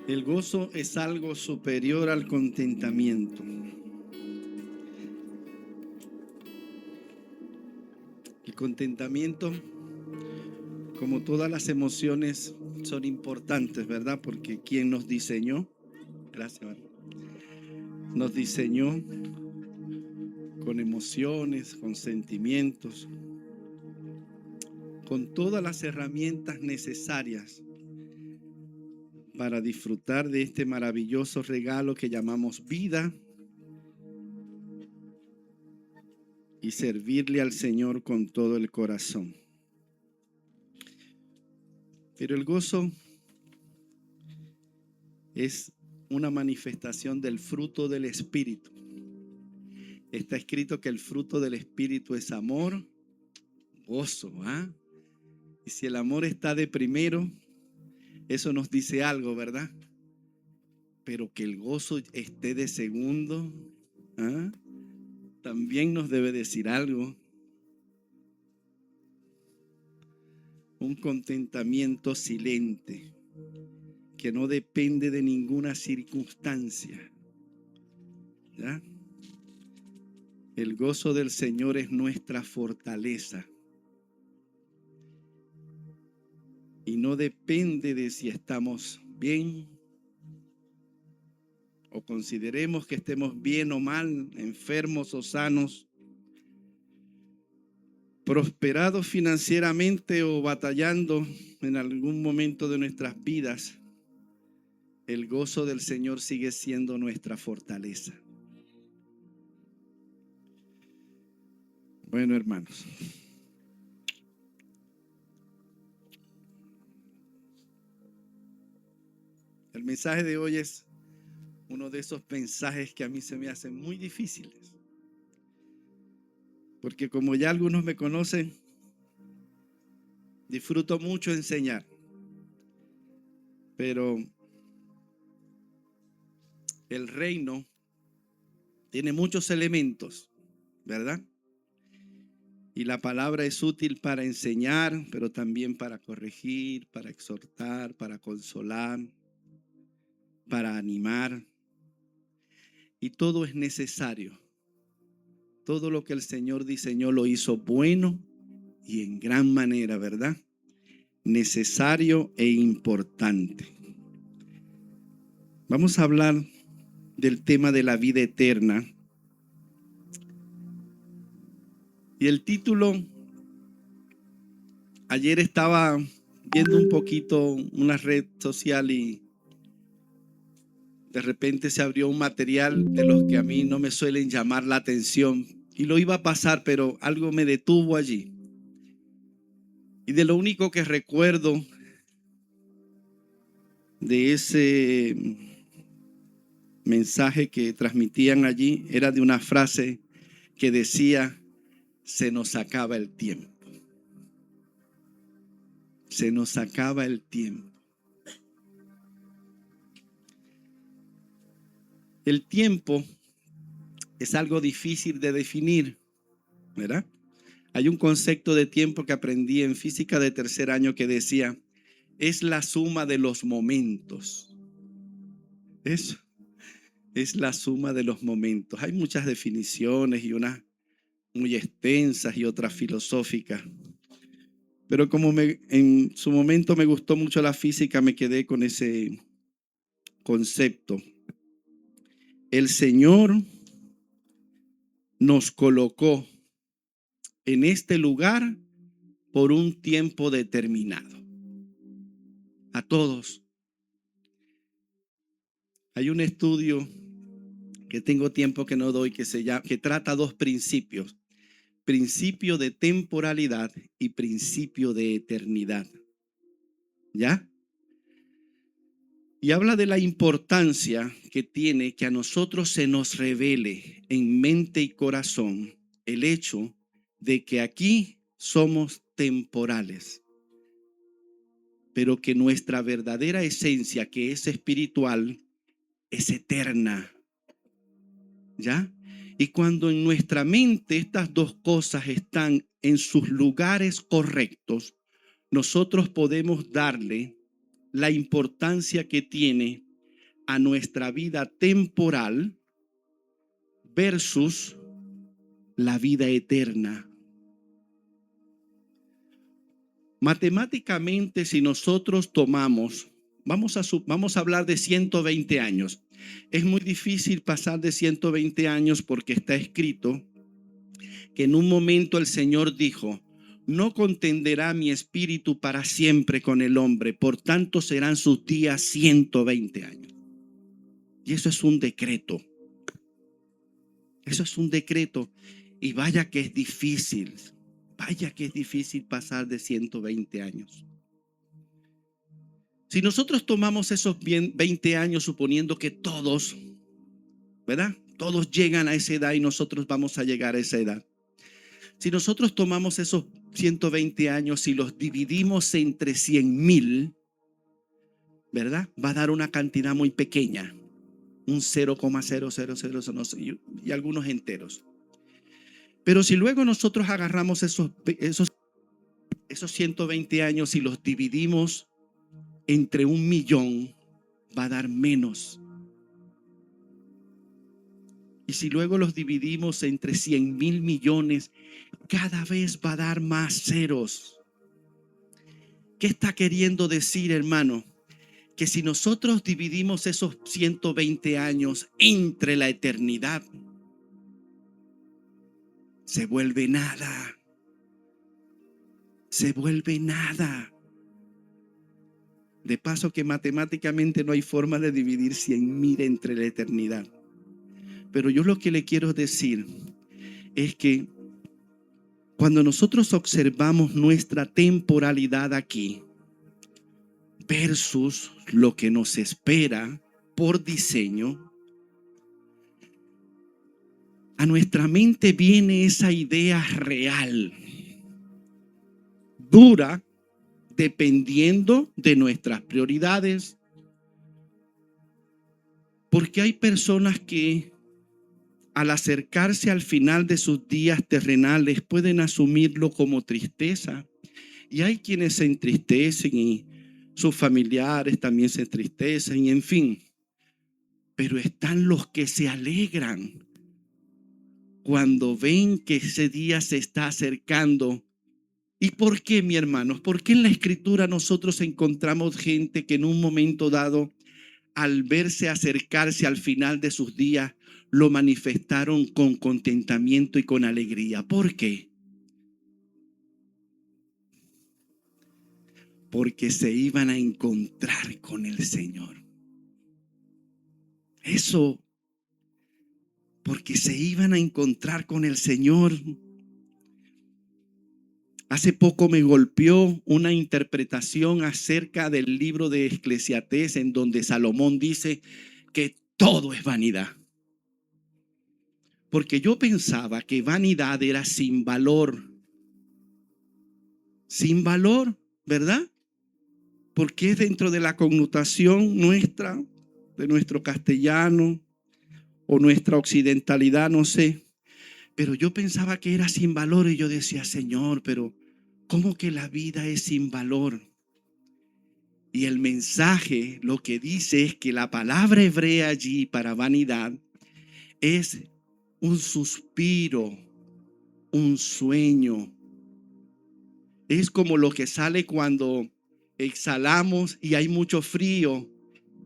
El gozo es algo superior al contentamiento. El contentamiento, como todas las emociones, son importantes, ¿verdad? Porque quien nos diseñó, gracias, ¿verdad? Nos diseñó con emociones, con sentimientos, con todas las herramientas necesarias para disfrutar de este maravilloso regalo que llamamos vida y servirle al Señor con todo el corazón. Pero el gozo es una manifestación del fruto del Espíritu. Está escrito que el fruto del Espíritu es amor, gozo, ¿ah? Y si el amor está de primero, eso nos dice algo, ¿verdad? Pero que el gozo esté de segundo, ¿ah? También nos debe decir algo. Un contentamiento silente, que no depende de ninguna circunstancia, ¿ya? El gozo del Señor es nuestra fortaleza y no depende de si estamos bien o consideremos que estemos bien o mal, enfermos o sanos, prosperados financieramente o batallando en algún momento de nuestras vidas. El gozo del Señor sigue siendo nuestra fortaleza. Bueno, hermanos, el mensaje de hoy es uno de esos mensajes que a mí se me hacen muy difíciles, porque como ya algunos me conocen, disfruto mucho enseñar, pero el reino tiene muchos elementos, ¿verdad? Y la palabra es útil para enseñar, pero también para corregir, para exhortar, para consolar, para animar. Y todo es necesario. Todo lo que el Señor diseñó lo hizo bueno y en gran manera, ¿verdad? Necesario e importante. Vamos a hablar del tema de la vida eterna. Y el título, ayer estaba viendo un poquito una red social y de repente se abrió un material de los que a mí no me suelen llamar la atención y lo iba a pasar, pero algo me detuvo allí. Y de lo único que recuerdo de ese mensaje que transmitían allí era de una frase que decía: se nos acaba el tiempo. Se nos acaba el tiempo. El tiempo es algo difícil de definir, ¿verdad? Hay un concepto de tiempo que aprendí en física de tercer año que decía: es la suma de los momentos. Eso es la suma de los momentos. Hay muchas definiciones y unas muy extensas y otras filosóficas. Pero como en su momento me gustó mucho la física, me quedé con ese concepto. El Señor nos colocó en este lugar por un tiempo determinado. A todos. Hay un estudio que tengo tiempo que no doy que trata dos principios: principio de temporalidad y principio de eternidad. ¿Ya? Y habla de la importancia que tiene que a nosotros se nos revele en mente y corazón el hecho de que aquí somos temporales, pero que nuestra verdadera esencia, que es espiritual, es eterna. ¿Ya? Y cuando en nuestra mente estas dos cosas están en sus lugares correctos, nosotros podemos darle la importancia que tiene a nuestra vida temporal versus la vida eterna. Matemáticamente, si nosotros tomamos, vamos a hablar de 120 años. Es muy difícil pasar de 120 años porque está escrito que en un momento el Señor dijo: no contenderá mi espíritu para siempre con el hombre, por tanto serán sus días 120 años. Y eso es un decreto. Eso es un decreto. Y vaya que es difícil. Vaya que es difícil pasar de 120 años. Si nosotros tomamos esos 20 años, suponiendo que todos, ¿verdad? Todos llegan a esa edad y nosotros vamos a llegar a esa edad. Si nosotros tomamos esos 120 años y los dividimos entre 100,000, ¿verdad? Va a dar una cantidad muy pequeña. Un 0,000, no sé, y algunos enteros. Pero si luego nosotros agarramos esos 120 años y los dividimos entre 1,000,000, va a dar menos. Y si luego los dividimos entre 100,000,000,000, cada vez va a dar más ceros. ¿Qué está queriendo decir, hermano? Que si nosotros dividimos esos 120 años entre la eternidad, se vuelve nada. Se vuelve nada. De paso que matemáticamente no hay forma de dividir 100,000 entre la eternidad. Pero yo lo que le quiero decir es que cuando nosotros observamos nuestra temporalidad aquí versus lo que nos espera por diseño, a nuestra mente viene esa idea real, dura, dependiendo de nuestras prioridades. Porque hay personas que al acercarse al final de sus días terrenales pueden asumirlo como tristeza. Y hay quienes se entristecen y sus familiares también se entristecen, y en fin. Pero están los que se alegran cuando ven que ese día se está acercando. ¿Y por qué, mi hermano? ¿Por qué en la Escritura nosotros encontramos gente que en un momento dado, al verse acercarse al final de sus días, lo manifestaron con contentamiento y con alegría? ¿Por qué? Porque se iban a encontrar con el Señor. Eso, porque se iban a encontrar con el Señor. Hace poco me golpeó una interpretación acerca del libro de Eclesiastés, en donde Salomón dice que todo es vanidad. Porque yo pensaba que vanidad era sin valor. Sin valor, ¿verdad? Porque es dentro de la connotación nuestra, de nuestro castellano o nuestra occidentalidad, no sé. Pero yo pensaba que era sin valor y yo decía: Señor, pero ¿cómo que la vida es sin valor? Y el mensaje lo que dice es que la palabra hebrea allí para vanidad es un suspiro, un sueño. Es como lo que sale cuando exhalamos y hay mucho frío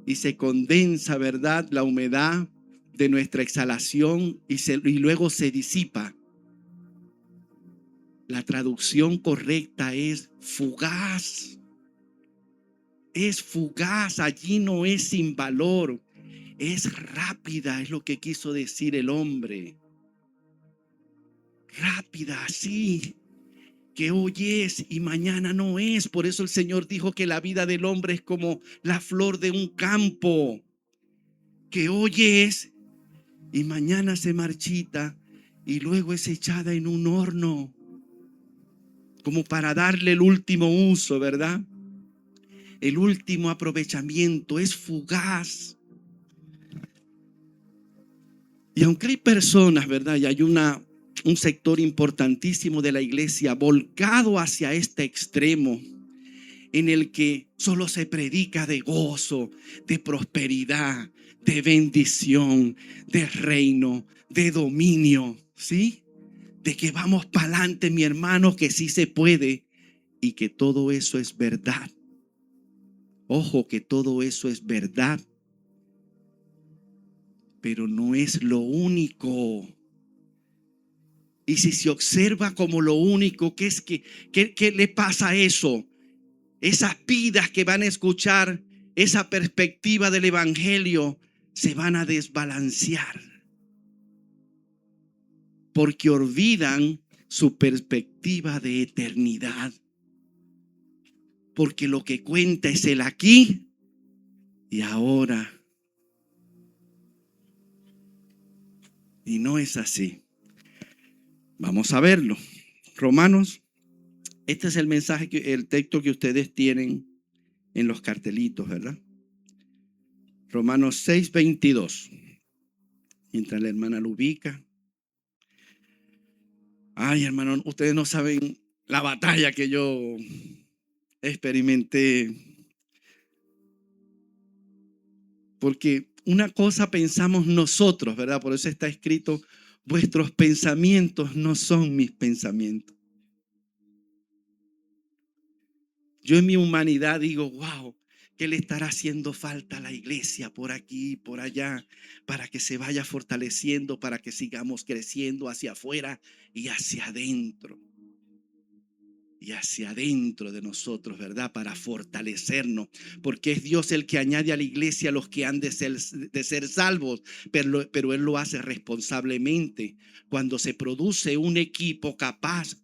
y se condensa, ¿verdad?, la humedad de nuestra exhalación y luego se disipa. La traducción correcta es fugaz. Es fugaz, allí no es sin valor, es rápida, es lo que quiso decir el hombre. Rápida, así que hoy es y mañana no es. Por eso el Señor dijo que la vida del hombre es como la flor de un campo, que hoy es y mañana se marchita y luego es echada en un horno, como para darle el último uso, ¿verdad? El último aprovechamiento. Es fugaz. Y aunque hay personas, ¿verdad?, y hay un sector importantísimo de la iglesia volcado hacia este extremo, en el que solo se predica de gozo, de prosperidad, de bendición, de reino, de dominio, ¿sí? De que vamos para adelante, mi hermano, que sí se puede y que todo eso es verdad. Ojo, que todo eso es verdad, pero no es lo único. Y si se observa como lo único, ¿qué es qué le pasa a eso? Esas vidas que van a escuchar esa perspectiva del evangelio se van a desbalancear porque olvidan su perspectiva de eternidad. Porque lo que cuenta es el aquí y ahora. Y no es así. Vamos a verlo. Romanos, este es el mensaje, el texto que ustedes tienen en los cartelitos, ¿verdad? Romanos 6:22. Mientras la hermana lo ubica. Ay, hermano, ustedes no saben la batalla que yo experimenté. Porque una cosa pensamos nosotros, ¿verdad? Por eso está escrito, vuestros pensamientos no son mis pensamientos. Yo en mi humanidad digo, wow, ¿qué le estará haciendo falta a la iglesia por aquí, por allá, para que se vaya fortaleciendo, para que sigamos creciendo hacia afuera y hacia adentro? Y hacia adentro de nosotros, ¿verdad? Para fortalecernos, porque es Dios el que añade a la iglesia a los que han de ser salvos, pero Él lo hace responsablemente. Cuando se produce un equipo capaz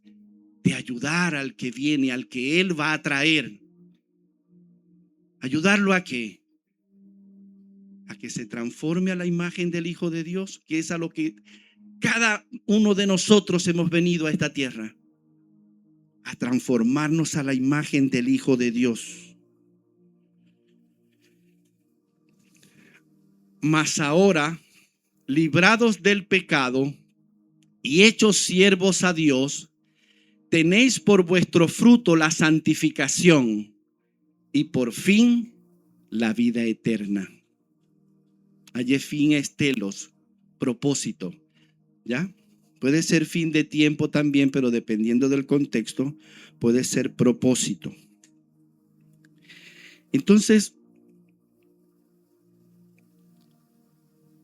de ayudar al que viene, al que Él va a traer, ayudarlo a que se transforme a la imagen del Hijo de Dios, que es a lo que cada uno de nosotros hemos venido a esta tierra, a transformarnos a la imagen del Hijo de Dios. Mas ahora, librados del pecado y hechos siervos a Dios, tenéis por vuestro fruto la santificación y por fin la vida eterna. Allí fin es telos, propósito, ¿ya? Puede ser fin de tiempo también, pero dependiendo del contexto, puede ser propósito. Entonces,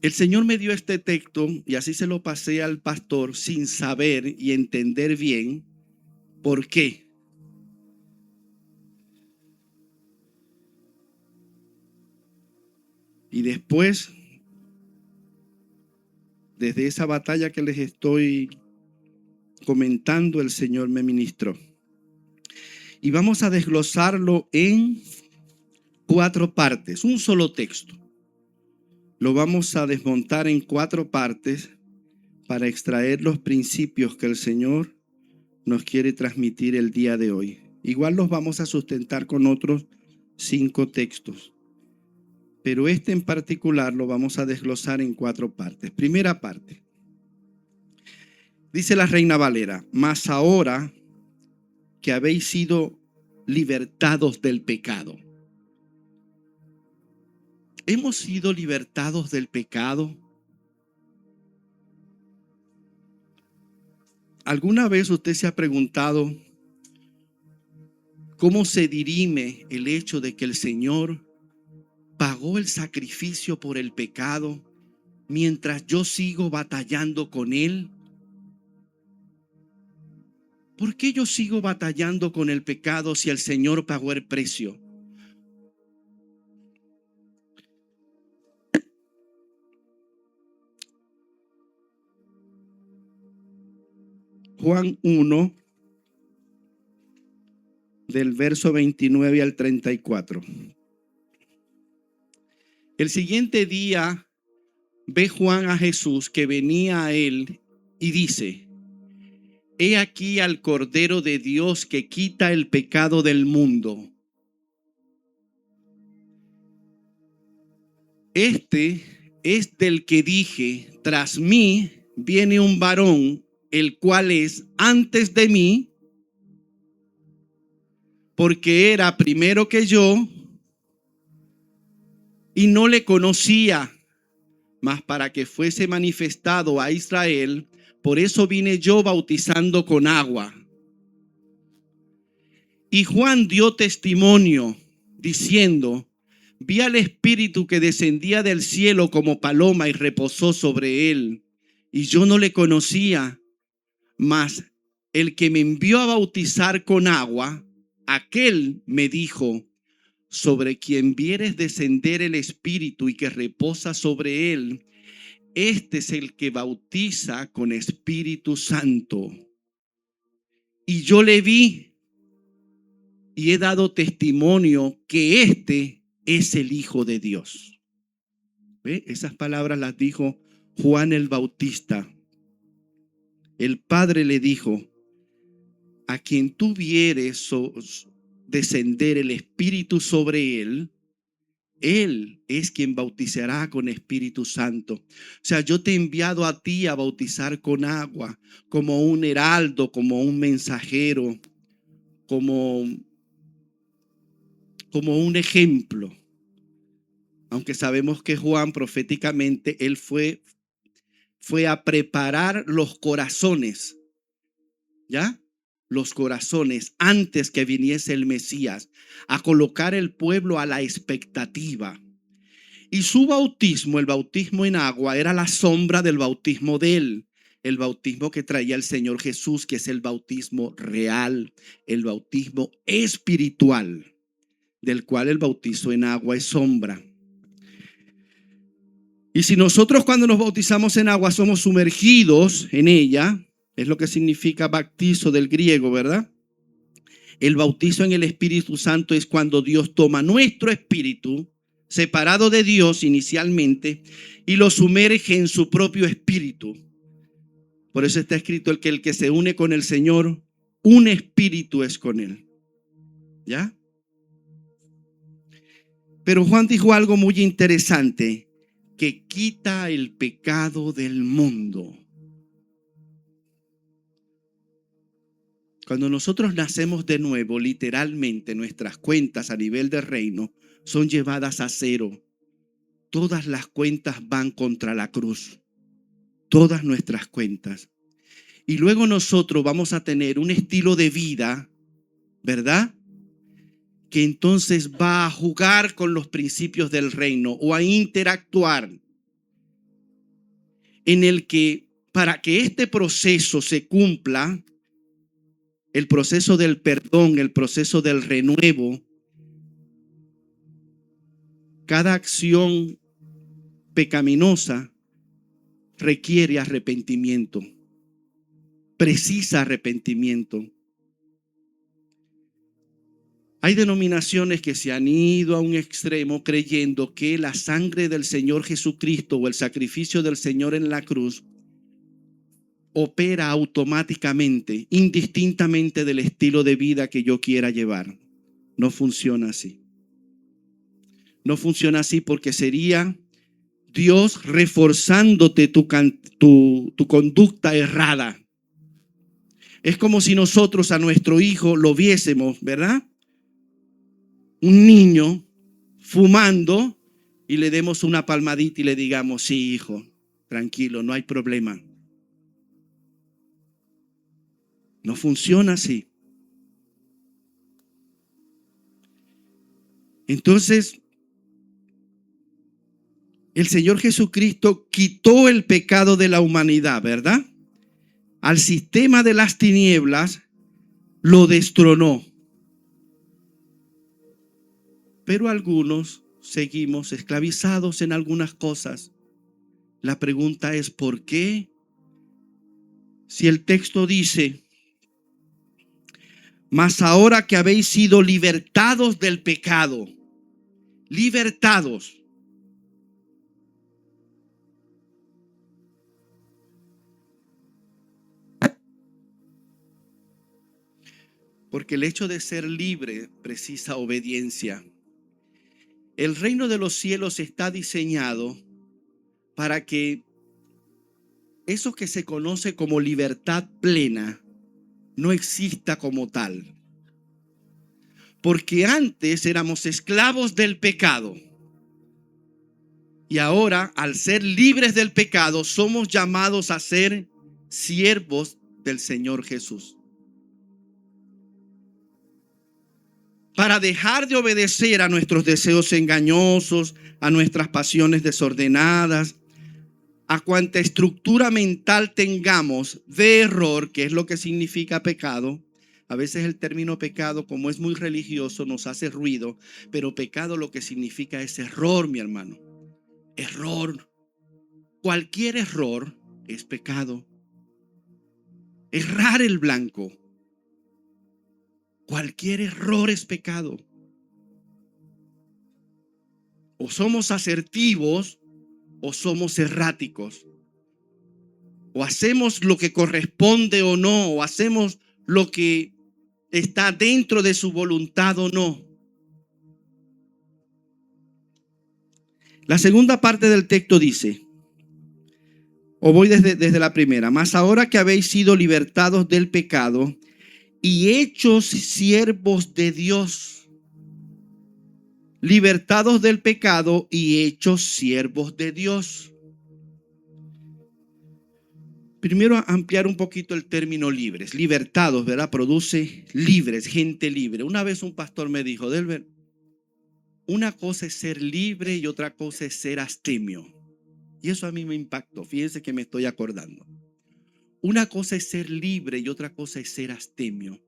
el Señor me dio este texto y así se lo pasé al pastor sin saber y entender bien por qué. Y después, desde esa batalla que les estoy comentando, el Señor me ministró. Y vamos a desglosarlo en 4 partes, un solo texto. Lo vamos a desmontar en 4 partes para extraer los principios que el Señor nos quiere transmitir el día de hoy. Igual los vamos a sustentar con otros 5 textos, pero este en particular lo vamos a desglosar en 4 partes. Primera parte. Dice la Reina Valera, mas ahora que habéis sido libertados del pecado. ¿Hemos sido libertados del pecado? ¿Alguna vez usted se ha preguntado cómo se dirime el hecho de que el Señor pagó el sacrificio por el pecado mientras yo sigo batallando con Él? ¿Por qué yo sigo batallando con el pecado si el Señor pagó el precio? Juan 1, del verso 29 al 34. El siguiente día ve Juan a Jesús que venía a él y dice, he aquí al Cordero de Dios que quita el pecado del mundo. Este es del que dije, tras mí viene un varón, el cual es antes de mí, porque era primero que yo y no le conocía, mas para que fuese manifestado a Israel, por eso vine yo bautizando con agua. Y Juan dio testimonio diciendo: vi al Espíritu que descendía del cielo como paloma y reposó sobre él. Y yo no le conocía, mas el que me envió a bautizar con agua, aquel me dijo: sobre quien vieres descender el Espíritu y que reposa sobre él, este es el que bautiza con Espíritu Santo. Y yo le vi y he dado testimonio que este es el Hijo de Dios. ¿Ve? Esas palabras las dijo Juan el Bautista. El Padre le dijo: a quien tú vieres descender el Espíritu sobre él, él es quien bautizará con Espíritu Santo. O sea, yo te he enviado a ti a bautizar con agua, como un heraldo, como un mensajero, como un ejemplo. Aunque sabemos que Juan proféticamente, él fue a preparar los corazones, ¿ya? Los corazones antes que viniese el Mesías, a colocar el pueblo a la expectativa. Y su bautismo, el bautismo en agua, era la sombra del bautismo de él, el bautismo que traía el Señor Jesús, que es el bautismo real, el bautismo espiritual, del cual el bautizo en agua es sombra. Y si nosotros cuando nos bautizamos en agua somos sumergidos en ella, es lo que significa bautizo del griego, ¿verdad? El bautizo en el Espíritu Santo es cuando Dios toma nuestro espíritu, separado de Dios inicialmente, y lo sumerge en su propio espíritu. Por eso está escrito el que se une con el Señor, un espíritu es con él. ¿Ya? Pero Juan dijo algo muy interesante, que quita el pecado del mundo. Cuando nosotros nacemos de nuevo, literalmente nuestras cuentas a nivel de reino son llevadas a cero. Todas las cuentas van contra la cruz. Todas nuestras cuentas. Y luego nosotros vamos a tener un estilo de vida, ¿verdad? Que entonces va a jugar con los principios del reino o a interactuar, en el que para que este proceso se cumpla, el proceso del perdón, el proceso del renuevo, cada acción pecaminosa requiere arrepentimiento, precisa arrepentimiento. Hay denominaciones que se han ido a un extremo creyendo que la sangre del Señor Jesucristo o el sacrificio del Señor en la cruz opera automáticamente, indistintamente del estilo de vida que yo quiera llevar. No funciona así. No funciona así porque sería Dios reforzándote tu conducta errada. Es como si nosotros a nuestro hijo lo viésemos, ¿verdad? Un niño fumando y le demos una palmadita y le digamos: sí, hijo, tranquilo, no hay problema. No funciona así. Entonces, el Señor Jesucristo quitó el pecado de la humanidad, ¿verdad? Al sistema de las tinieblas lo destronó. Pero algunos seguimos esclavizados en algunas cosas. La pregunta es: ¿por qué? Si el texto dice: mas ahora que habéis sido libertados del pecado, libertados. Porque el hecho de ser libre precisa obediencia. El reino de los cielos está diseñado para que eso que se conoce como libertad plena no exista como tal. Porque antes éramos esclavos del pecado. Y ahora, al ser libres del pecado, somos llamados a ser siervos del Señor Jesús. Para dejar de obedecer a nuestros deseos engañosos, a nuestras pasiones desordenadas, a cuanta estructura mental tengamos de error, que es lo que significa pecado. A veces el término pecado, como es muy religioso, nos hace ruido, pero pecado lo que significa es error, mi hermano. Error. Cualquier error es pecado. Errar el blanco. Cualquier error es pecado. O somos asertivos o somos erráticos. O hacemos lo que corresponde o no, o hacemos lo que está dentro de su voluntad o no. La segunda parte del texto dice, o voy desde la primera, mas ahora que habéis sido libertados del pecado y hechos siervos de Dios, libertados del pecado y hechos siervos de Dios. Primero ampliar un poquito el término libres, libertados, ¿verdad? Produce libres, gente libre. Una vez un pastor me dijo, Delber, una cosa es ser libre y otra cosa es ser abstemio. Y eso a mí me impactó. Fíjense que me estoy acordando. Una cosa es ser libre y otra cosa es ser abstemio.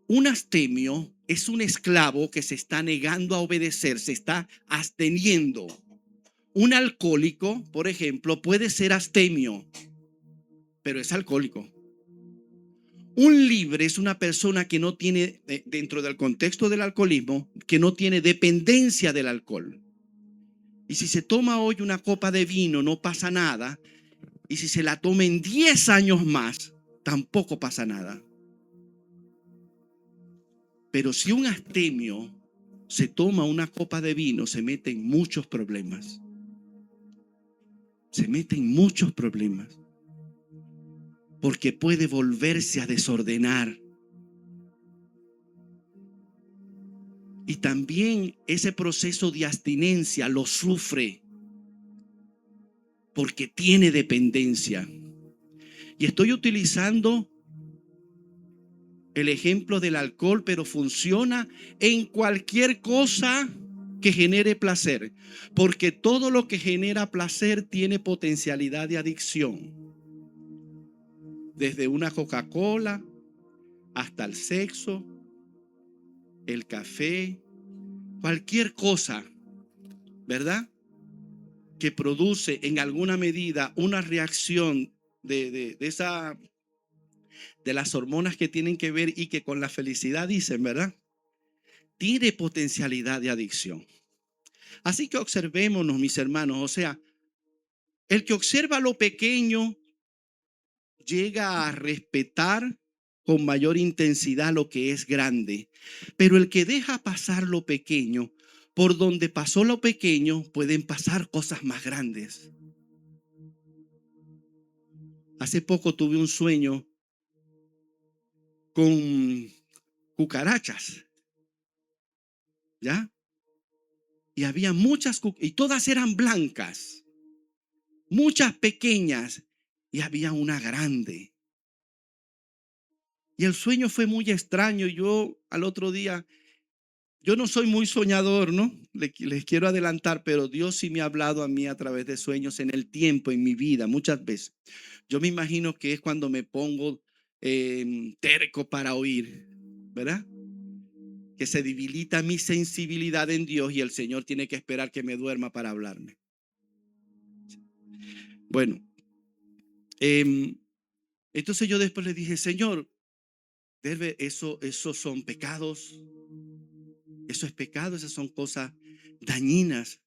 Un abstemio es un esclavo que se está negando a obedecer, se está absteniendo. Un alcohólico, por ejemplo, puede ser abstemio, pero es alcohólico. Un libre es una persona que no tiene, dentro del contexto del alcoholismo, que no tiene dependencia del alcohol. Y si se toma hoy una copa de vino, no pasa nada. Y si se la toma en 10 años más, tampoco pasa nada. Pero si un abstemio se toma una copa de vino, se mete en muchos problemas. Se mete en muchos problemas. Porque puede volverse a desordenar. Y también ese proceso de abstinencia lo sufre porque tiene dependencia. Y estoy utilizando el ejemplo del alcohol, pero funciona en cualquier cosa que genere placer, porque todo lo que genera placer tiene potencialidad de adicción. Desde una Coca-Cola hasta el sexo, el café, cualquier cosa, ¿verdad? Que produce en alguna medida una reacción de las hormonas que tienen que ver y que con la felicidad dicen, ¿verdad? Tiene potencialidad de adicción. Así que observémonos, mis hermanos, o sea, el que observa lo pequeño llega a respetar con mayor intensidad lo que es grande, pero el que deja pasar lo pequeño, por donde pasó lo pequeño, pueden pasar cosas más grandes. Hace poco tuve un sueño con cucarachas, ¿ya? Y había muchas, y todas eran blancas, muchas pequeñas, y había una grande. Y el sueño fue muy extraño. Yo al otro día, yo no soy muy soñador, ¿no? Les quiero adelantar, pero Dios sí me ha hablado a mí a través de sueños en el tiempo, en mi vida, muchas veces. Yo me imagino que es cuando me pongo terco para oír, ¿verdad? Que se debilita mi sensibilidad en Dios y el Señor tiene que esperar que me duerma para hablarme. Bueno, entonces yo después le dije, Señor, eso son pecados, eso es pecado, esas son cosas dañinas,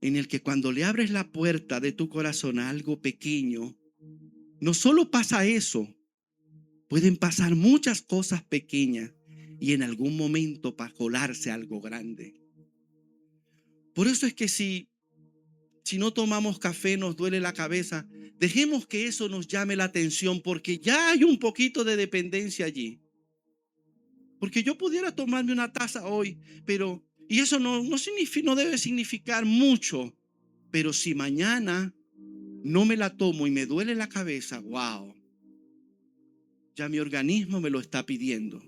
en el que cuando le abres la puerta de tu corazón a algo pequeño, no solo pasa eso, pueden pasar muchas cosas pequeñas y en algún momento para colarse algo grande. Por eso es que si no tomamos café nos duele la cabeza, dejemos que eso nos llame la atención porque ya hay un poquito de dependencia allí. Porque yo pudiera tomarme una taza hoy, pero, y eso no debe significar mucho. Pero si mañana no me la tomo y me duele la cabeza, wow, ya mi organismo me lo está pidiendo.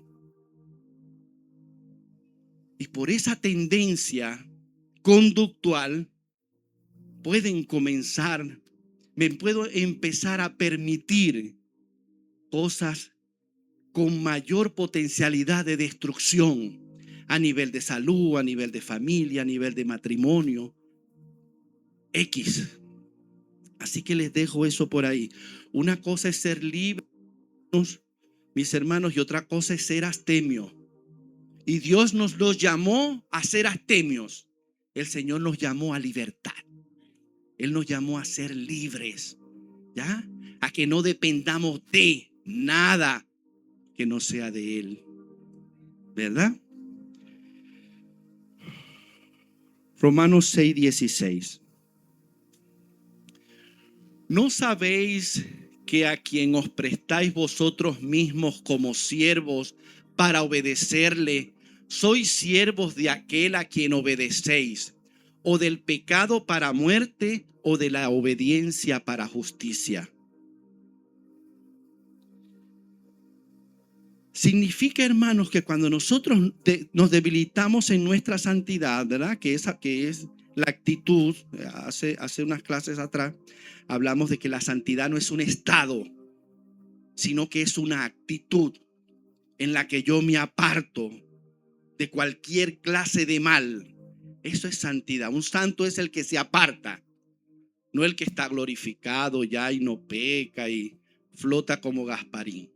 Y por esa tendencia conductual me puedo empezar a permitir cosas con mayor potencialidad de destrucción a nivel de salud, a nivel de familia, a nivel de matrimonio, X. Así que les dejo eso por ahí. Una cosa es ser libres, mis hermanos, y otra cosa es ser astemio. Y Dios nos los llamó a ser astemios. El Señor nos llamó a libertad. Él nos llamó a ser libres, ¿ya? A que no dependamos de nada que no sea de Él, ¿verdad? Romanos 6:16. ¿No sabéis que a quien os prestáis vosotros mismos como siervos para obedecerle, sois siervos de aquel a quien obedecéis, o del pecado para muerte, o de la obediencia para justicia? Significa, hermanos, que cuando nosotros nos debilitamos en nuestra santidad, ¿verdad? Que es la actitud. Hace unas clases atrás hablamos de que la santidad no es un estado, sino que es una actitud en la que yo me aparto de cualquier clase de mal. Eso es santidad. Un santo es el que se aparta, no el que está glorificado ya y no peca y flota como Gasparín.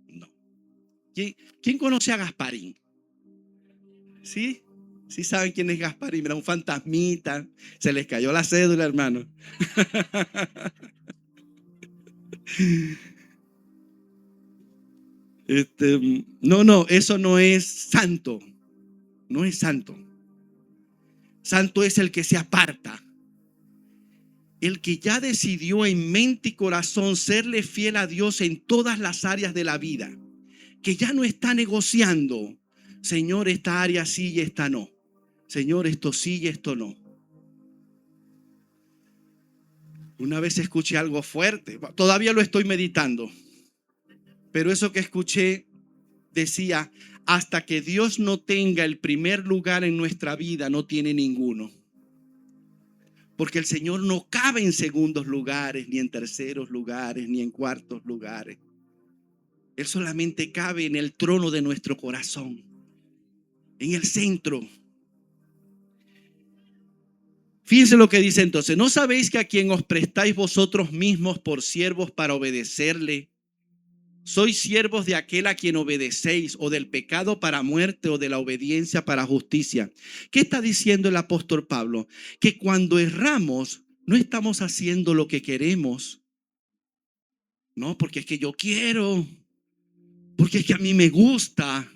No. ¿Quién conoce a Gasparín? ¿Sí? ¿Sí saben quién es Gasparín? Era un fantasmita. Se les cayó la cédula, hermano. No, eso no es santo. No es santo. Santo es el que se aparta. El que ya decidió en mente y corazón serle fiel a Dios en todas las áreas de la vida. Que ya no está negociando. Señor, esta área sí y esta no. Señor, esto sí y esto no. Una vez escuché algo fuerte. Todavía lo estoy meditando. Pero eso que escuché decía, hasta que Dios no tenga el primer lugar en nuestra vida, no tiene ninguno. Porque el Señor no cabe en segundos lugares, ni en terceros lugares, ni en cuartos lugares. Él solamente cabe en el trono de nuestro corazón, en el centro. Fíjense lo que dice entonces: ¿no sabéis que a quien os prestáis vosotros mismos por siervos para obedecerle, sois siervos de aquel a quien obedecéis, o del pecado para muerte, o de la obediencia para justicia? ¿Qué está diciendo el apóstol Pablo? Que cuando erramos, no estamos haciendo lo que queremos. No, porque es que yo quiero, porque es que a mí me gusta.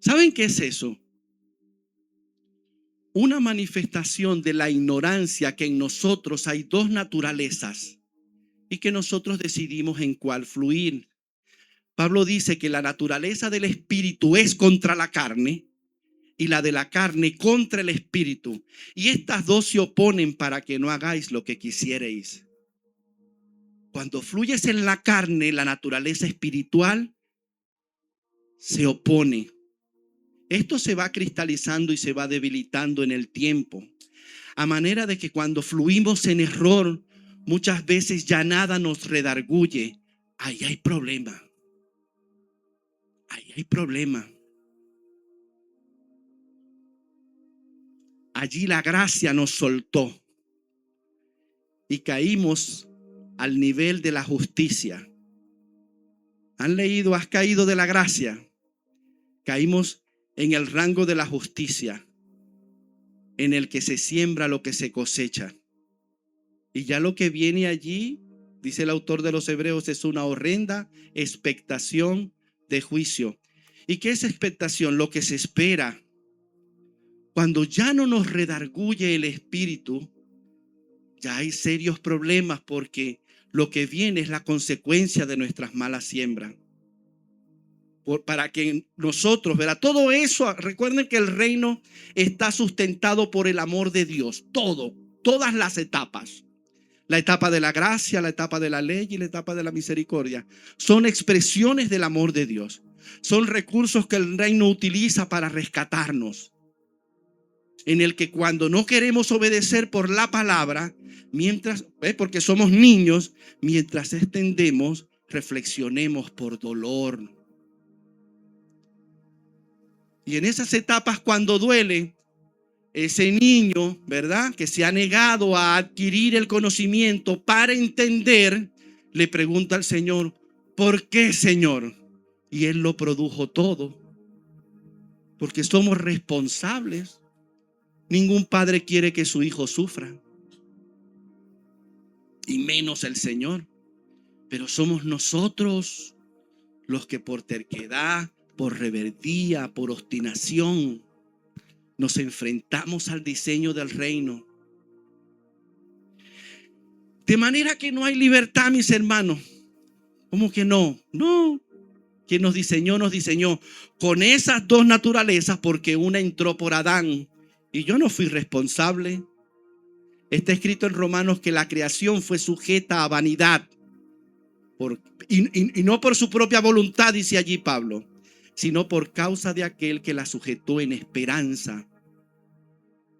¿Saben qué es eso? Una manifestación de la ignorancia, que en nosotros hay dos naturalezas y que nosotros decidimos en cuál fluir. Pablo dice que la naturaleza del espíritu es contra la carne y la de la carne contra el espíritu. Y estas dos se oponen para que no hagáis lo que quisierais. Cuando fluyes en la carne, la naturaleza espiritual se opone. Esto se va cristalizando y se va debilitando en el tiempo, a manera de que cuando fluimos en error, muchas veces ya nada nos redarguye. Ahí hay problema. Ahí hay problema. Allí la gracia nos soltó y caímos al nivel de la justicia. ¿Han leído? ¿Has caído de la gracia? Caímos en el rango de la justicia, en el que se siembra lo que se cosecha. Y ya lo que viene allí, dice el autor de los Hebreos, es una horrenda expectación de juicio. ¿Y qué es expectación? Lo que se espera. Cuando ya no nos redarguye el espíritu, ya hay serios problemas, porque lo que viene es la consecuencia de nuestras malas siembras. para que nosotros, ¿verdad? Todo eso, recuerden que el reino está sustentado por el amor de Dios. Todas las etapas. La etapa de la gracia, la etapa de la ley y la etapa de la misericordia son expresiones del amor de Dios. Son recursos que el reino utiliza para rescatarnos. En el que cuando no queremos obedecer por la palabra, porque somos niños, mientras extendemos, reflexionemos por dolor. Y en esas etapas, cuando duele, ese niño, ¿verdad?, que se ha negado a adquirir el conocimiento para entender, le pregunta al Señor, ¿por qué, Señor? Y Él lo produjo todo. Porque somos responsables. Ningún padre quiere que su hijo sufra, y menos el Señor. Pero somos nosotros los que por terquedad, por rebeldía, por obstinación, nos enfrentamos al diseño del reino. De manera que no hay libertad, mis hermanos. ¿Cómo que no? No. Quien nos diseñó con esas dos naturalezas, porque una entró por Adán y yo no fui responsable. Está escrito en Romanos que la creación fue sujeta a vanidad. Y no por su propia voluntad, dice allí Pablo, sino por causa de aquel que la sujetó en esperanza.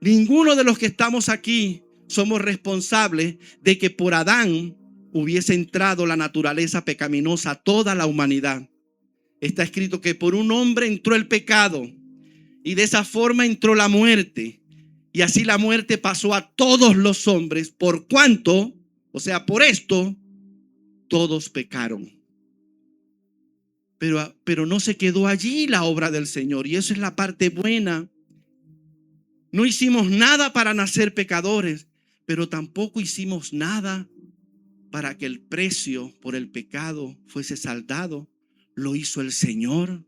Ninguno de los que estamos aquí somos responsables de que por Adán hubiese entrado la naturaleza pecaminosa a toda la humanidad. Está escrito que por un hombre entró el pecado y de esa forma entró la muerte. Y así la muerte pasó a todos los hombres por cuanto, o sea, por esto, todos pecaron. Pero no se quedó allí la obra del Señor, y eso es la parte buena. No hicimos nada para nacer pecadores, pero tampoco hicimos nada para que el precio por el pecado fuese saldado. Lo hizo el Señor.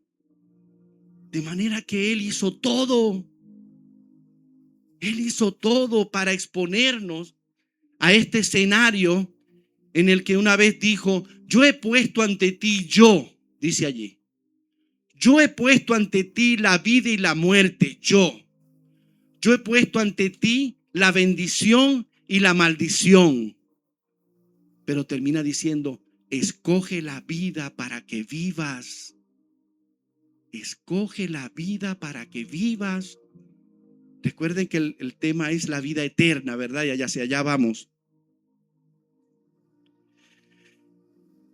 De manera que Él hizo todo. Él hizo todo para exponernos a este escenario en el que una vez dijo, yo he puesto ante ti, dice allí, yo he puesto ante ti la vida y la muerte, yo he puesto ante ti la bendición y la maldición. Pero termina diciendo, escoge la vida para que vivas. Escoge la vida para que vivas. Recuerden que el tema es la vida eterna, ¿verdad? Y hacia allá vamos.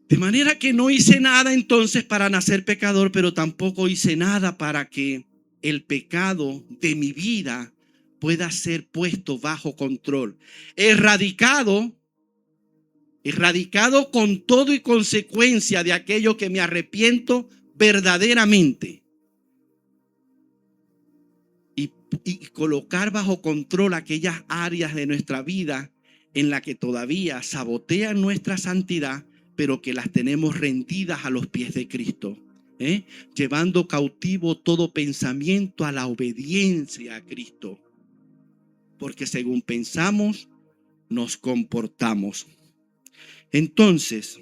De manera que no hice nada entonces para nacer pecador, pero tampoco hice nada para que el pecado de mi vida pueda ser puesto bajo control. Erradicado con todo y consecuencia de aquello que me arrepiento verdaderamente. Y colocar bajo control aquellas áreas de nuestra vida en las que todavía sabotean nuestra santidad, pero que las tenemos rendidas a los pies de Cristo, llevando cautivo todo pensamiento a la obediencia a Cristo, porque según pensamos, nos comportamos. Entonces,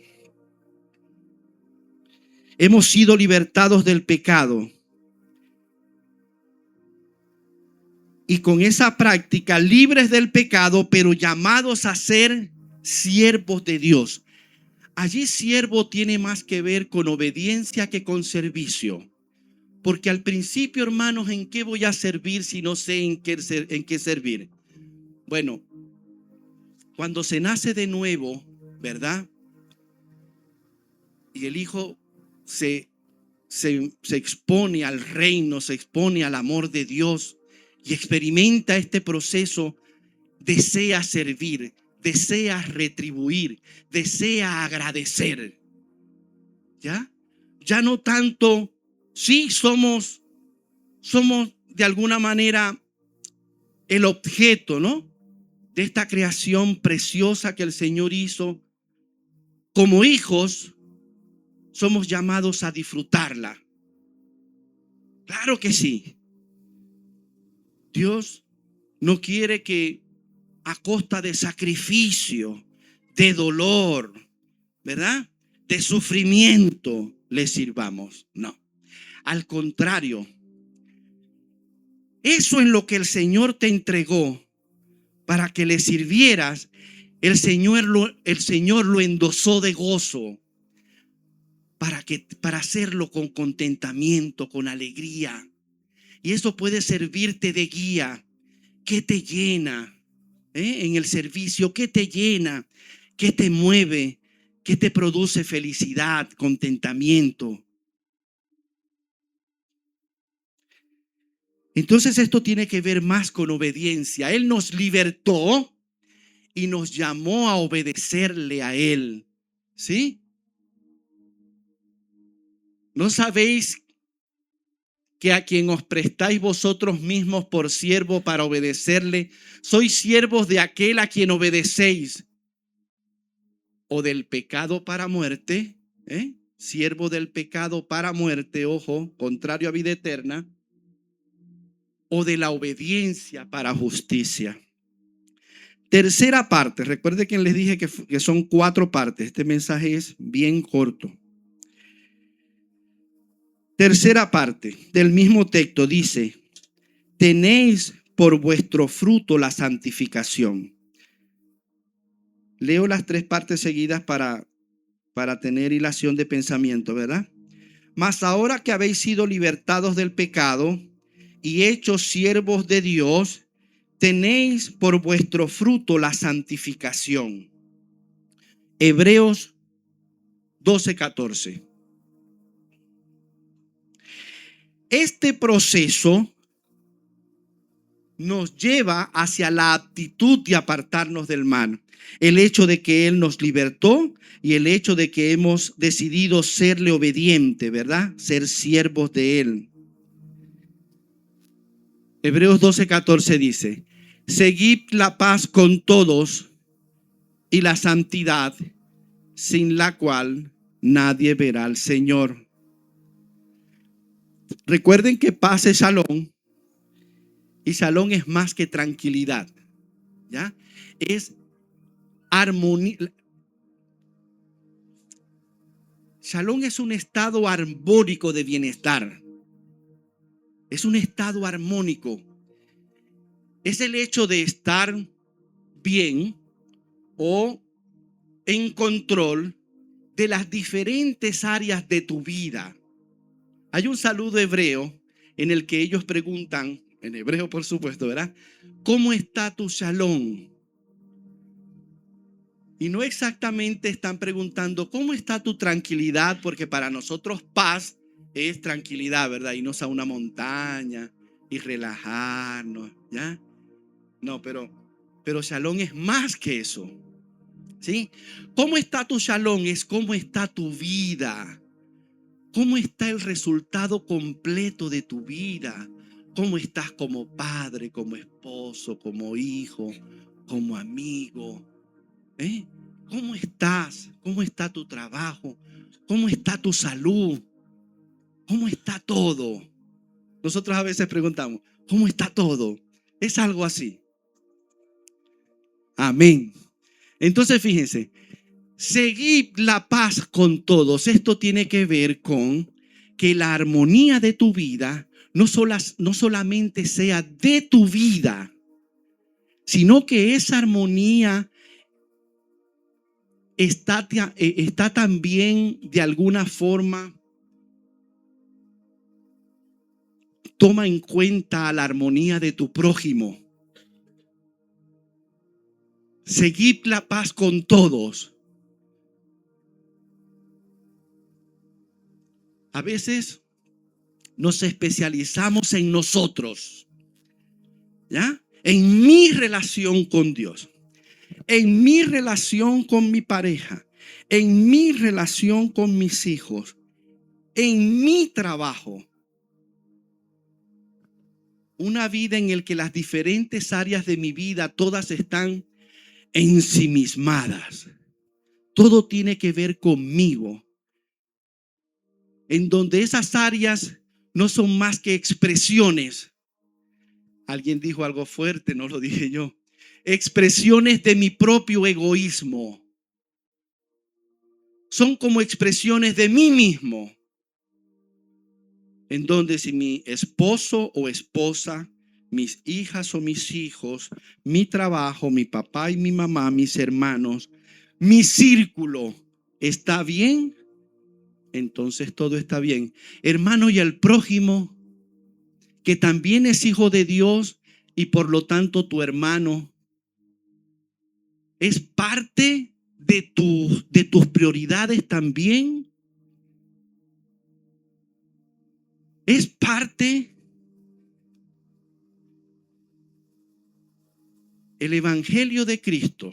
hemos sido libertados del pecado. Y con esa práctica, libres del pecado, pero llamados a ser siervos de Dios. Allí siervo tiene más que ver con obediencia que con servicio. Porque al principio, hermanos, ¿en qué voy a servir si no sé en qué servir? Bueno, cuando se nace de nuevo, ¿verdad? Y el hijo se expone al reino, se expone al amor de Dios y experimenta este proceso, desea servir, desea retribuir, desea agradecer. Ya no tanto, sí somos de alguna manera el objeto, ¿no?, de esta creación preciosa que el Señor hizo. Como hijos somos llamados a disfrutarla. Claro que sí. Dios no quiere que a costa de sacrificio, de dolor, ¿verdad?, de sufrimiento, le sirvamos. No. Al contrario, eso es lo que el Señor te entregó para que le sirvieras. El Señor lo endosó de gozo para hacerlo con contentamiento, con alegría. Y eso puede servirte de guía. ¿Qué te llena en el servicio? ¿Qué te llena? ¿Qué te mueve? ¿Qué te produce felicidad, contentamiento? Entonces esto tiene que ver más con obediencia. Él nos libertó y nos llamó a obedecerle a Él. ¿Sí? ¿No sabéis que a quien os prestáis vosotros mismos por siervo para obedecerle, sois siervos de aquel a quien obedecéis? O del pecado para muerte, siervo del pecado para muerte, ojo, contrario a vida eterna, o de la obediencia para justicia. Tercera parte, recuerde que les dije que son 4 partes. Este mensaje es bien corto. Tercera parte del mismo texto dice: tenéis por vuestro fruto la santificación. Leo las 3 partes seguidas para tener hilación de pensamiento, ¿verdad? Mas ahora que habéis sido libertados del pecado y hechos siervos de Dios, tenéis por vuestro fruto la santificación. Hebreos 12:14. Este proceso nos lleva hacia la aptitud de apartarnos del mal. El hecho de que Él nos libertó y el hecho de que hemos decidido serle obediente, ¿verdad? Ser siervos de Él. Hebreos 12:14 dice: seguid la paz con todos y la santidad, sin la cual nadie verá al Señor. Recuerden que paz es shalom, y shalom es más que tranquilidad, ¿ya? Es armonía. Shalom es un estado armónico de bienestar. Es un estado armónico. Es el hecho de estar bien o en control de las diferentes áreas de tu vida. Hay un saludo hebreo en el que ellos preguntan, en hebreo por supuesto, ¿verdad? ¿Cómo está tu shalom? Y no exactamente están preguntando ¿cómo está tu tranquilidad? Porque para nosotros paz es tranquilidad, ¿verdad? Irnos a una montaña y relajarnos, ¿ya? No, pero shalom es más que eso, ¿sí? ¿Cómo está tu shalom? Es cómo está tu vida. ¿Cómo está el resultado completo de tu vida? ¿Cómo estás como padre, como esposo, como hijo, como amigo? ¿Cómo estás? ¿Cómo está tu trabajo? ¿Cómo está tu salud? ¿Cómo está todo? Nosotros a veces preguntamos, ¿cómo está todo? Es algo así. Amén. Entonces fíjense, seguid la paz con todos. Esto tiene que ver con que la armonía de tu vida no solamente sea de tu vida, sino que esa armonía está también de alguna forma, toma en cuenta la armonía de tu prójimo. Seguid la paz con todos. A veces nos especializamos en nosotros, ¿ya? En mi relación con Dios, en mi relación con mi pareja, en mi relación con mis hijos, en mi trabajo. Una vida en la que las diferentes áreas de mi vida todas están ensimismadas. Todo tiene que ver conmigo. En donde esas áreas no son más que expresiones. Alguien dijo algo fuerte, no lo dije yo. Expresiones de mi propio egoísmo. Son como expresiones de mí mismo. en donde si mi esposo o esposa, mis hijas o mis hijos, mi trabajo, mi papá y mi mamá, mis hermanos, mi círculo está bien, entonces todo está bien. Hermano, y el prójimo, que también es hijo de Dios y por lo tanto tu hermano, es parte de tus prioridades también. Es parte. El evangelio de Cristo,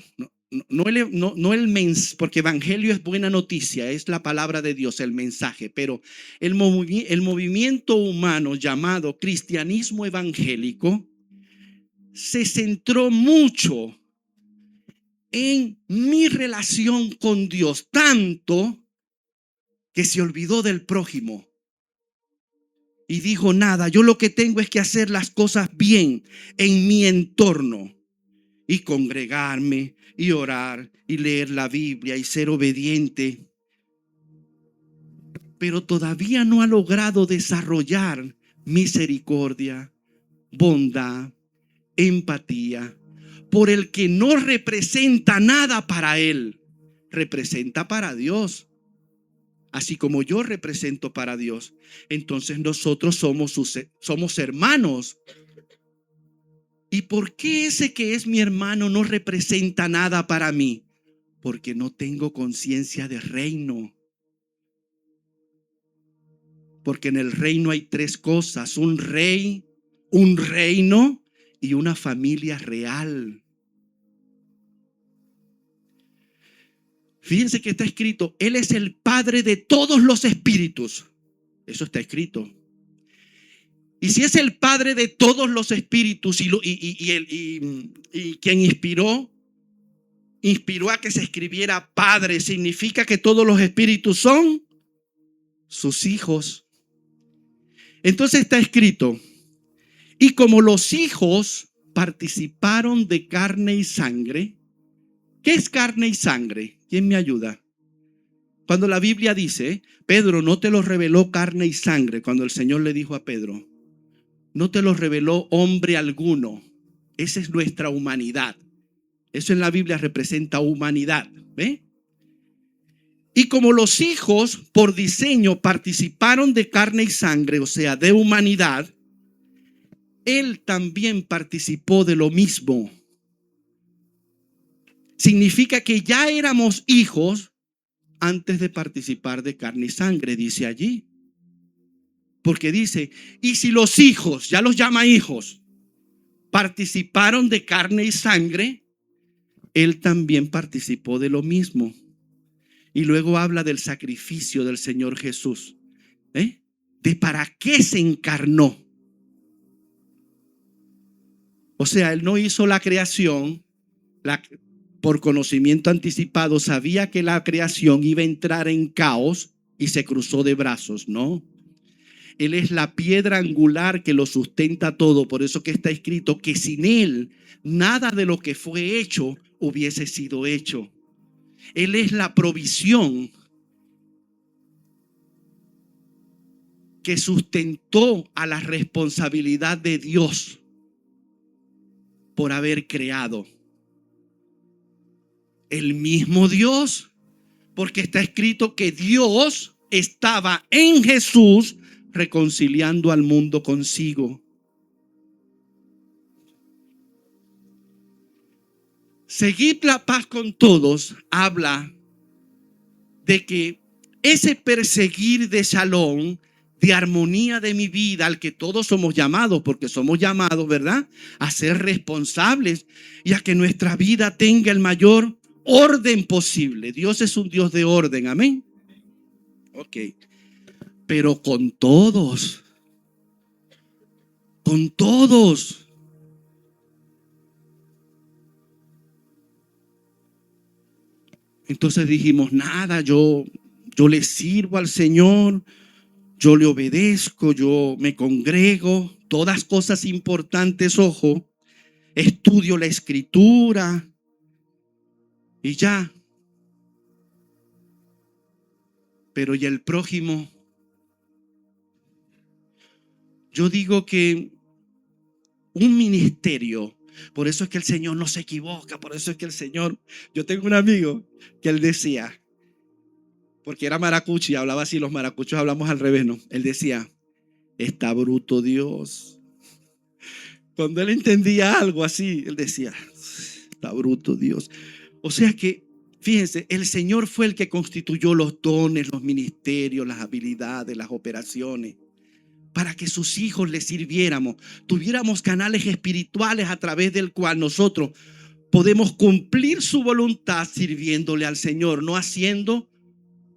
porque evangelio es buena noticia, es la palabra de Dios, el mensaje, pero el movimiento humano llamado cristianismo evangélico se centró mucho en mi relación con Dios, tanto que se olvidó del prójimo y dijo: nada, yo lo que tengo es que hacer las cosas bien en mi entorno y congregarme y orar y leer la Biblia y ser obediente, pero todavía no ha logrado desarrollar misericordia, bondad, empatía por el que no representa nada para él, representa para Dios, así como yo represento para Dios. Entonces nosotros somos hermanos. ¿Y por qué ese que es mi hermano no representa nada para mí? Porque no tengo conciencia de reino. Porque en el reino hay tres cosas: un rey, un reino y una familia real. Fíjense que está escrito: Él es el Padre de todos los espíritus. Eso está escrito. Y si es el Padre de todos los espíritus y quien inspiró a que se escribiera Padre, significa que todos los espíritus son sus hijos. Entonces está escrito: y como los hijos participaron de carne y sangre. ¿Qué es carne y sangre? ¿Quién me ayuda? Cuando la Biblia dice: Pedro, no te lo reveló carne y sangre, cuando el Señor le dijo a Pedro, no te lo reveló hombre alguno. Esa es nuestra humanidad. Eso en la Biblia representa humanidad. ¿Ve? Y como los hijos por diseño participaron de carne y sangre, o sea, de humanidad, Él también participó de lo mismo. Significa que ya éramos hijos antes de participar de carne y sangre, dice allí. Porque dice: y si los hijos, ya los llama hijos, participaron de carne y sangre, Él también participó de lo mismo. Y luego habla del sacrificio del Señor Jesús, de para qué se encarnó. O sea, Él no hizo la creación por conocimiento anticipado, sabía que la creación iba a entrar en caos y se cruzó de brazos. No, Él es la piedra angular que lo sustenta todo. Por eso que está escrito que sin Él nada de lo que fue hecho hubiese sido hecho. Él es la provisión que sustentó a la responsabilidad de Dios por haber creado. El mismo Dios, porque está escrito que Dios estaba en Jesús reconciliando al mundo consigo. Seguid la paz con todos habla de que ese perseguir de shalom, de armonía de mi vida, al que todos somos llamados, porque somos llamados, ¿verdad?, a ser responsables y a que nuestra vida tenga el mayor orden posible. Dios es un Dios de orden, amén. Ok, pero con todos. Entonces dijimos: nada, yo le sirvo al Señor, yo le obedezco, yo me congrego, todas cosas importantes, ojo, estudio la escritura y ya. Pero ¿y el prójimo? Yo digo que un ministerio, por eso es que el Señor no se equivoca, por eso es que el Señor, yo tengo un amigo que él decía, porque era maracucho y hablaba así, los maracuchos hablamos al revés, ¿no? Él decía, está bruto Dios. Cuando él entendía algo así, él decía, está bruto Dios. O sea que, fíjense, el Señor fue el que constituyó los dones, los ministerios, las habilidades, las operaciones, para que sus hijos le sirviéramos, tuviéramos canales espirituales a través del cual nosotros podemos cumplir su voluntad sirviéndole al Señor, no haciendo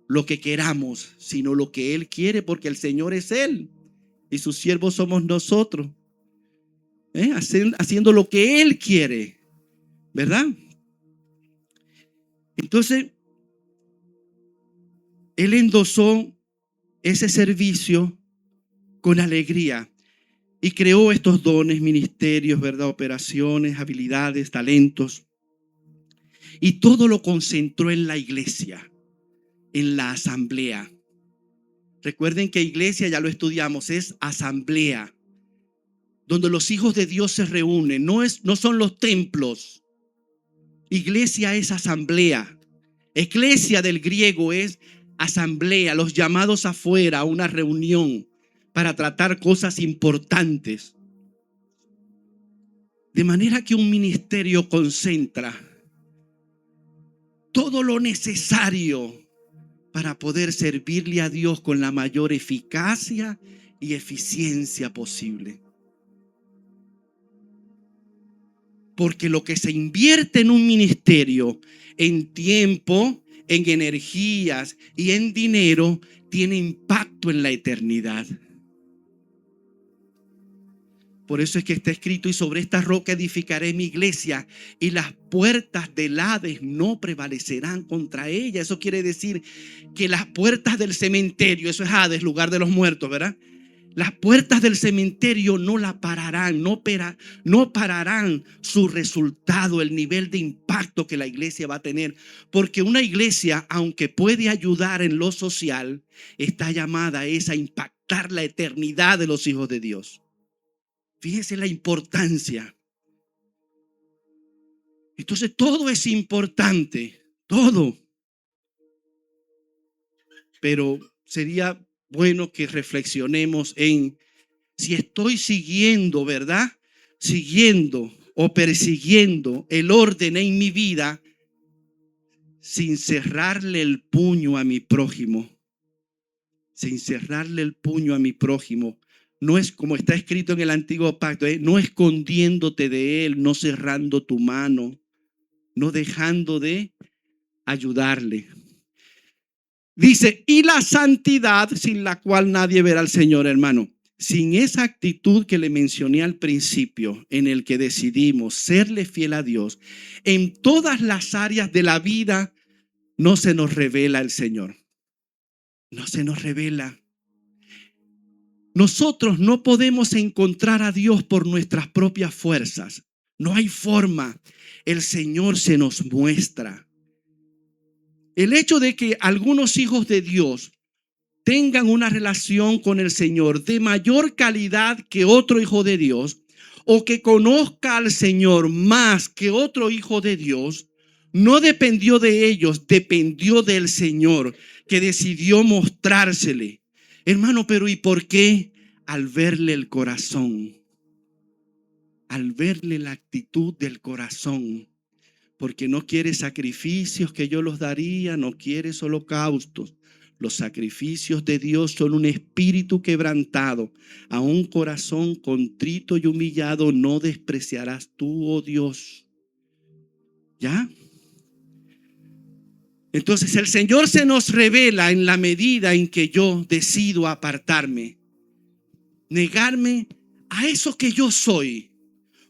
lo que queramos, sino lo que Él quiere, porque el Señor es Él y sus siervos somos nosotros, haciendo lo que Él quiere, ¿verdad? Entonces, Él endosó ese servicio con alegría y creó estos dones, ministerios, ¿verdad? Operaciones, habilidades, talentos, y todo lo concentró en la iglesia, en la asamblea. Recuerden que iglesia, ya lo estudiamos, es asamblea, donde los hijos de Dios se reúnen. No son los templos. Iglesia es asamblea. Eclesia del griego es asamblea, los llamados afuera a una reunión para tratar cosas importantes. De manera que un ministerio concentra todo lo necesario para poder servirle a Dios con la mayor eficacia y eficiencia posible. Porque lo que se invierte en un ministerio, en tiempo, en energías y en dinero, tiene impacto en la eternidad. Por eso es que está escrito, y sobre esta roca edificaré mi iglesia, y las puertas del Hades no prevalecerán contra ella. Eso quiere decir que las puertas del cementerio, eso es Hades, lugar de los muertos, ¿verdad? Las puertas del cementerio no la pararán, no pararán su resultado, el nivel de impacto que la iglesia va a tener. Porque una iglesia, aunque puede ayudar en lo social, está llamada a impactar la eternidad de los hijos de Dios. Fíjense la importancia. Entonces todo es importante, todo. Pero sería bueno que reflexionemos en si estoy siguiendo, ¿verdad? Siguiendo o persiguiendo el orden en mi vida sin cerrarle el puño a mi prójimo. Sin cerrarle el puño a mi prójimo. No es como está escrito en el antiguo pacto, no escondiéndote de él, no cerrando tu mano, no dejando de ayudarle. Dice, y la santidad sin la cual nadie verá al Señor, hermano. Sin esa actitud que le mencioné al principio, en el que decidimos serle fiel a Dios, en todas las áreas de la vida no se nos revela el Señor. No se nos revela. Nosotros no podemos encontrar a Dios por nuestras propias fuerzas. No hay forma. El Señor se nos muestra. El hecho de que algunos hijos de Dios tengan una relación con el Señor de mayor calidad que otro hijo de Dios, o que conozca al Señor más que otro hijo de Dios, no dependió de ellos, dependió del Señor, que decidió mostrársele. Hermano, pero ¿y por qué? Al verle el corazón, al verle la actitud del corazón, porque no quiere sacrificios que yo los daría, no quiere holocaustos. Los sacrificios de Dios son un espíritu quebrantado, a un corazón contrito y humillado no despreciarás tú, oh Dios. ¿Ya? Entonces el Señor se nos revela en la medida en que yo decido apartarme, negarme a eso que yo soy.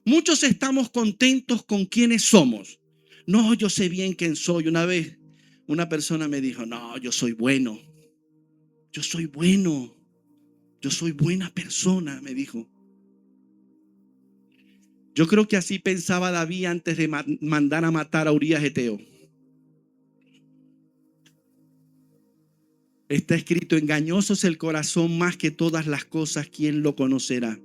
Muchos estamos contentos con quienes somos. No, yo sé bien quién soy. Una vez una persona me dijo, no, yo soy bueno. Yo soy bueno. Yo soy buena persona, me dijo. Yo creo que así pensaba David antes de mandar a matar a Urías Eteo. Está escrito, engañoso es el corazón más que todas las cosas, ¿quién lo conocerá?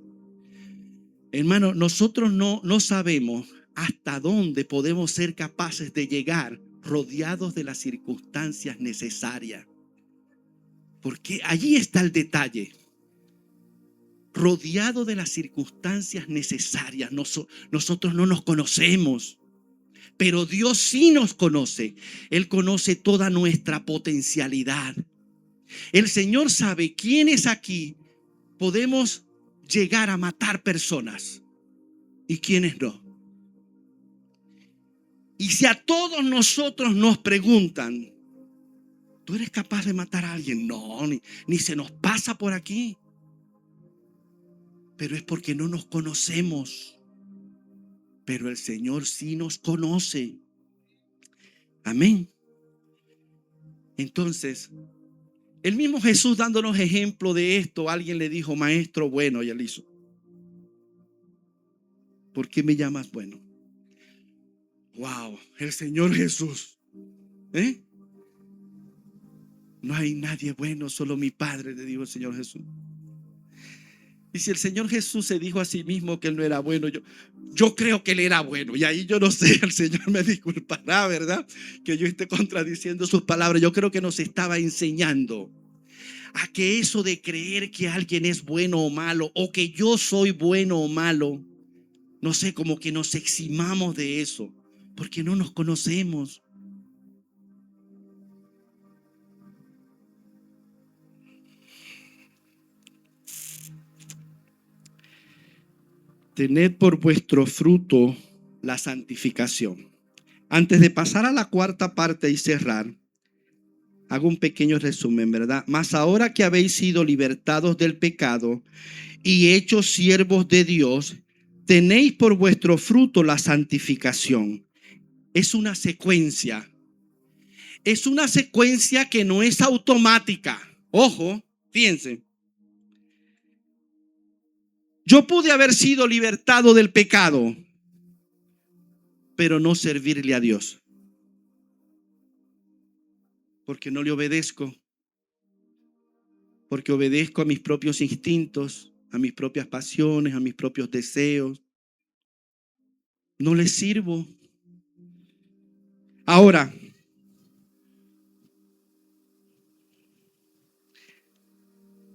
Hermano, nosotros no sabemos hasta dónde podemos ser capaces de llegar rodeados de las circunstancias necesarias. Porque allí está el detalle. Rodeado de las circunstancias necesarias. Nosotros no nos conocemos, pero Dios sí nos conoce. Él conoce toda nuestra potencialidad. El Señor sabe quiénes aquí podemos llegar a matar personas y quiénes no. Y si a todos nosotros nos preguntan, ¿tú eres capaz de matar a alguien? No, ni se nos pasa por aquí. Pero es porque no nos conocemos. Pero el Señor sí nos conoce. Amén. Entonces, el mismo Jesús dándonos ejemplo de esto, alguien le dijo, maestro bueno, y él hizo, ¿por qué me llamas bueno? Wow, el Señor Jesús. No hay nadie bueno, solo mi Padre, le dijo el Señor Jesús. Y si el Señor Jesús se dijo a sí mismo que Él no era bueno, yo creo que Él era bueno. Y ahí yo no sé, el Señor me disculpará, ¿verdad? Que yo esté contradiciendo sus palabras. Yo creo que nos estaba enseñando a que eso de creer que alguien es bueno o malo, o que yo soy bueno o malo, no sé, como que nos eximamos de eso, porque no nos conocemos. Tened por vuestro fruto la santificación. Antes de pasar a la cuarta parte y cerrar, hago un pequeño resumen, ¿verdad? Mas ahora que habéis sido libertados del pecado y hechos siervos de Dios, tenéis por vuestro fruto la santificación. Es una secuencia. Es una secuencia que no es automática. Ojo, fíjense. Yo pude haber sido libertado del pecado, pero no servirle a Dios. Porque no le obedezco. Porque obedezco a mis propios instintos, a mis propias pasiones, a mis propios deseos. No le sirvo. Ahora,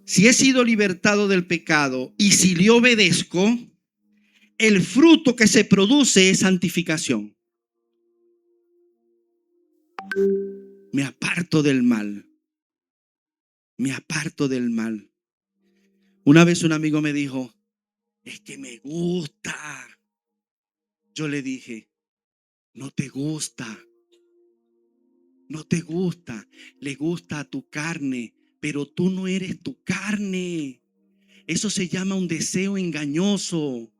si he sido libertado del pecado y si le obedezco, el fruto que se produce es santificación. Me aparto del mal. Me aparto del mal. Una vez un amigo me dijo, es que me gusta. Yo le dije, no te gusta. No te gusta. Le gusta a tu carne, pero tú no eres tu carne. Eso se llama un deseo engañoso.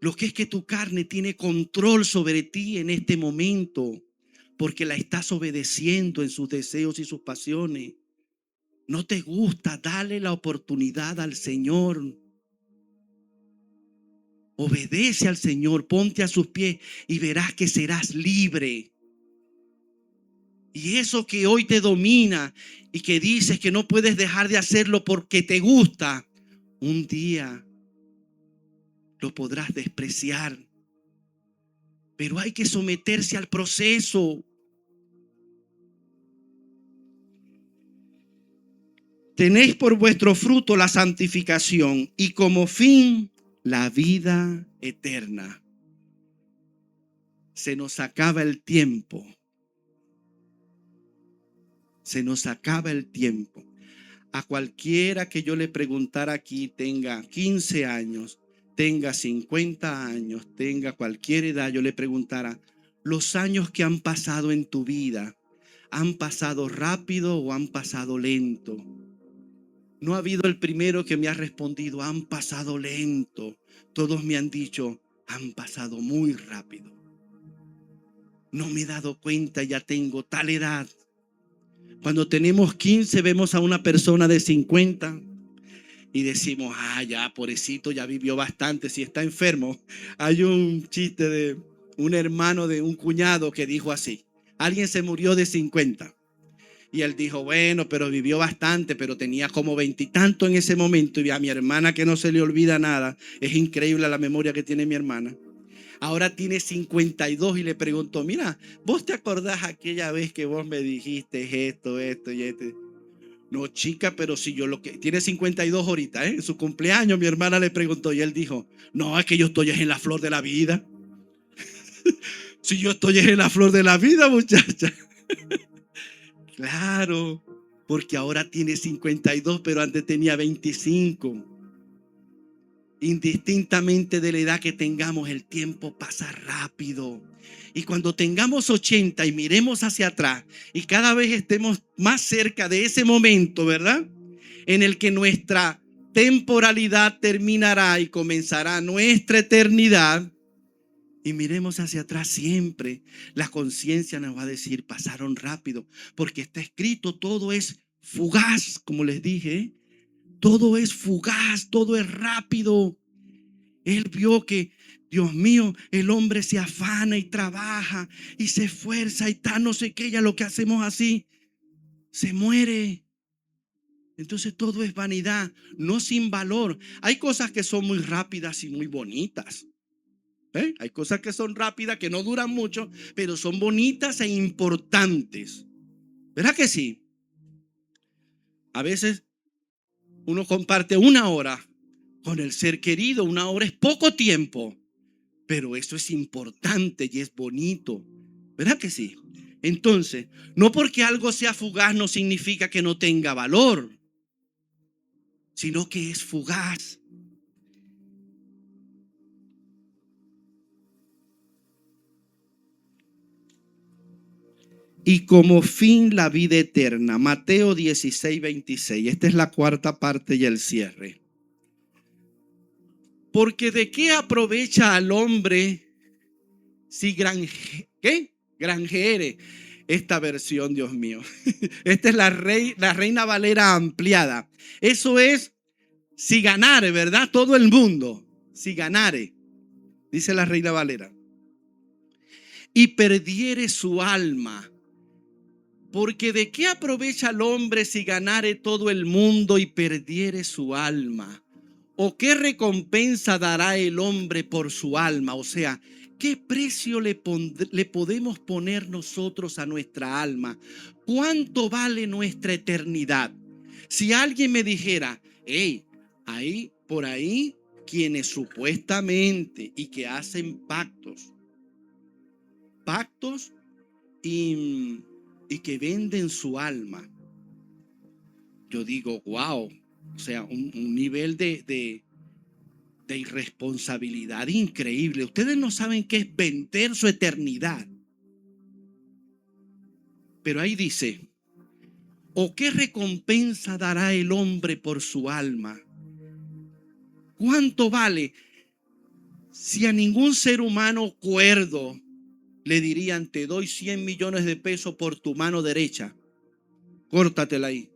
Lo que es que tu carne tiene control sobre ti en este momento, porque la estás obedeciendo en sus deseos y sus pasiones. No te gusta, dale la oportunidad al Señor. Obedece al Señor, ponte a sus pies y verás que serás libre. Y eso que hoy te domina y que dices que no puedes dejar de hacerlo porque te gusta, un día lo podrás despreciar. Pero hay que someterse al proceso. Tenéis por vuestro fruto la santificación y como fin la vida eterna. Se nos acaba el tiempo. Se nos acaba el tiempo. A cualquiera que yo le preguntara aquí, tenga 15 años, tenga 50 años, tenga cualquier edad, yo le preguntara, los años que han pasado en tu vida, ¿han pasado rápido o han pasado lento? No ha habido el primero que me ha respondido, han pasado lento. Todos me han dicho, han pasado muy rápido. No me he dado cuenta, ya tengo tal edad. Cuando tenemos 15 vemos a una persona de 50 y decimos, ya, pobrecito, ya vivió bastante, si está enfermo. Hay un chiste de un hermano de un cuñado que dijo así, alguien se murió de 50 Y él dijo, bueno, pero vivió bastante, pero tenía como 20 y tanto en ese momento. Y a mi hermana, que no se le olvida nada, es increíble la memoria que tiene mi hermana. Ahora tiene 52 y le preguntó, mira, ¿vos te acordás aquella vez que vos me dijiste esto y esto? No, chica, pero si yo lo que... Tiene 52 ahorita, En su cumpleaños mi hermana le preguntó y él dijo, no, es que yo estoy en la flor de la vida. Si yo estoy en la flor de la vida, muchacha. Claro, porque ahora tiene 52, pero antes tenía 25. Indistintamente de la edad que tengamos, el tiempo pasa rápido. Y cuando tengamos 80 y miremos hacia atrás y cada vez estemos más cerca de ese momento, ¿verdad? En el que nuestra temporalidad terminará y comenzará nuestra eternidad. Y miremos hacia atrás siempre. La conciencia nos va a decir, pasaron rápido, porque está escrito, todo es fugaz, como les dije. Todo es fugaz, todo es rápido. Él vio que, Dios mío, el hombre se afana y trabaja y se esfuerza y tal, no sé qué, ya lo que hacemos así, se muere. Entonces todo es vanidad, no sin valor. Hay cosas que son muy rápidas y muy bonitas. Hay cosas que son rápidas, que no duran mucho, pero son bonitas e importantes. ¿Verdad que sí? A veces uno comparte una hora con el ser querido. Una hora es poco tiempo, pero eso es importante y es bonito. ¿Verdad que sí? Entonces, no porque algo sea fugaz no significa que no tenga valor, sino que es fugaz. Y como fin la vida eterna. Mateo 16:26. Esta es la cuarta parte y el cierre. Porque ¿de qué aprovecha al hombre si granjere? Esta versión, Dios mío. Esta es la Reina Valera ampliada. Eso es si ganare, ¿verdad? Todo el mundo. Si ganare, dice la Reina Valera. Y perdiere su alma. Porque ¿de qué aprovecha el hombre si ganare todo el mundo y perdiere su alma? ¿O qué recompensa dará el hombre por su alma? O sea, ¿qué precio le podemos poner nosotros a nuestra alma? ¿Cuánto vale nuestra eternidad? Si alguien me dijera, hey, por ahí, quienes supuestamente y que hacen pactos y que venden su alma, yo digo, wow, o sea, un nivel de irresponsabilidad increíble. Ustedes no saben qué es vender su eternidad. Pero ahí dice, ¿o qué recompensa dará el hombre por su alma? ¿Cuánto vale? Si a ningún ser humano cuerdo le dirían, te doy 100 millones de pesos por tu mano derecha, córtatela ahí.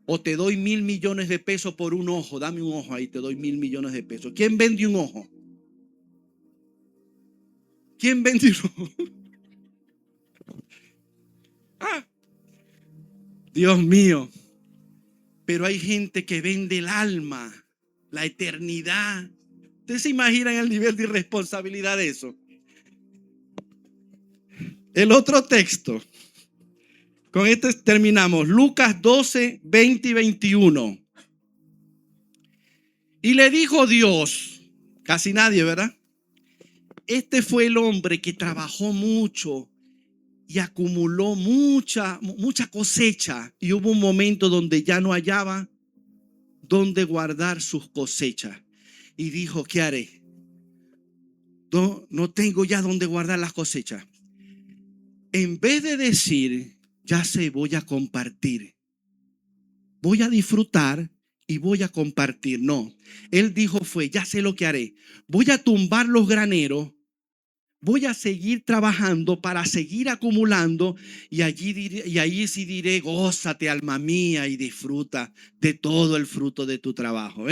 O te doy 1.000 millones de pesos por un ojo, dame un ojo ahí, te doy 1.000 millones de pesos. ¿Quién vende un ojo? ¿Quién vende un ojo? Dios mío. Pero hay gente que vende el alma, la eternidad. ¿Ustedes se imaginan el nivel de irresponsabilidad de eso? El otro texto. Con este terminamos. Lucas 12, 20 y 21. Y le dijo Dios, casi nadie, ¿verdad? Este fue el hombre que trabajó mucho y acumuló mucha cosecha. Y hubo un momento donde ya no hallaba dónde guardar sus cosechas. Y dijo, ¿qué haré? No tengo ya dónde guardar las cosechas. En vez de decir, ya sé, voy a compartir, voy a disfrutar y voy a compartir. No, él dijo ya sé lo que haré. Voy a tumbar los graneros, voy a seguir trabajando para seguir acumulando y ahí sí diré, gózate alma mía y disfruta de todo el fruto de tu trabajo.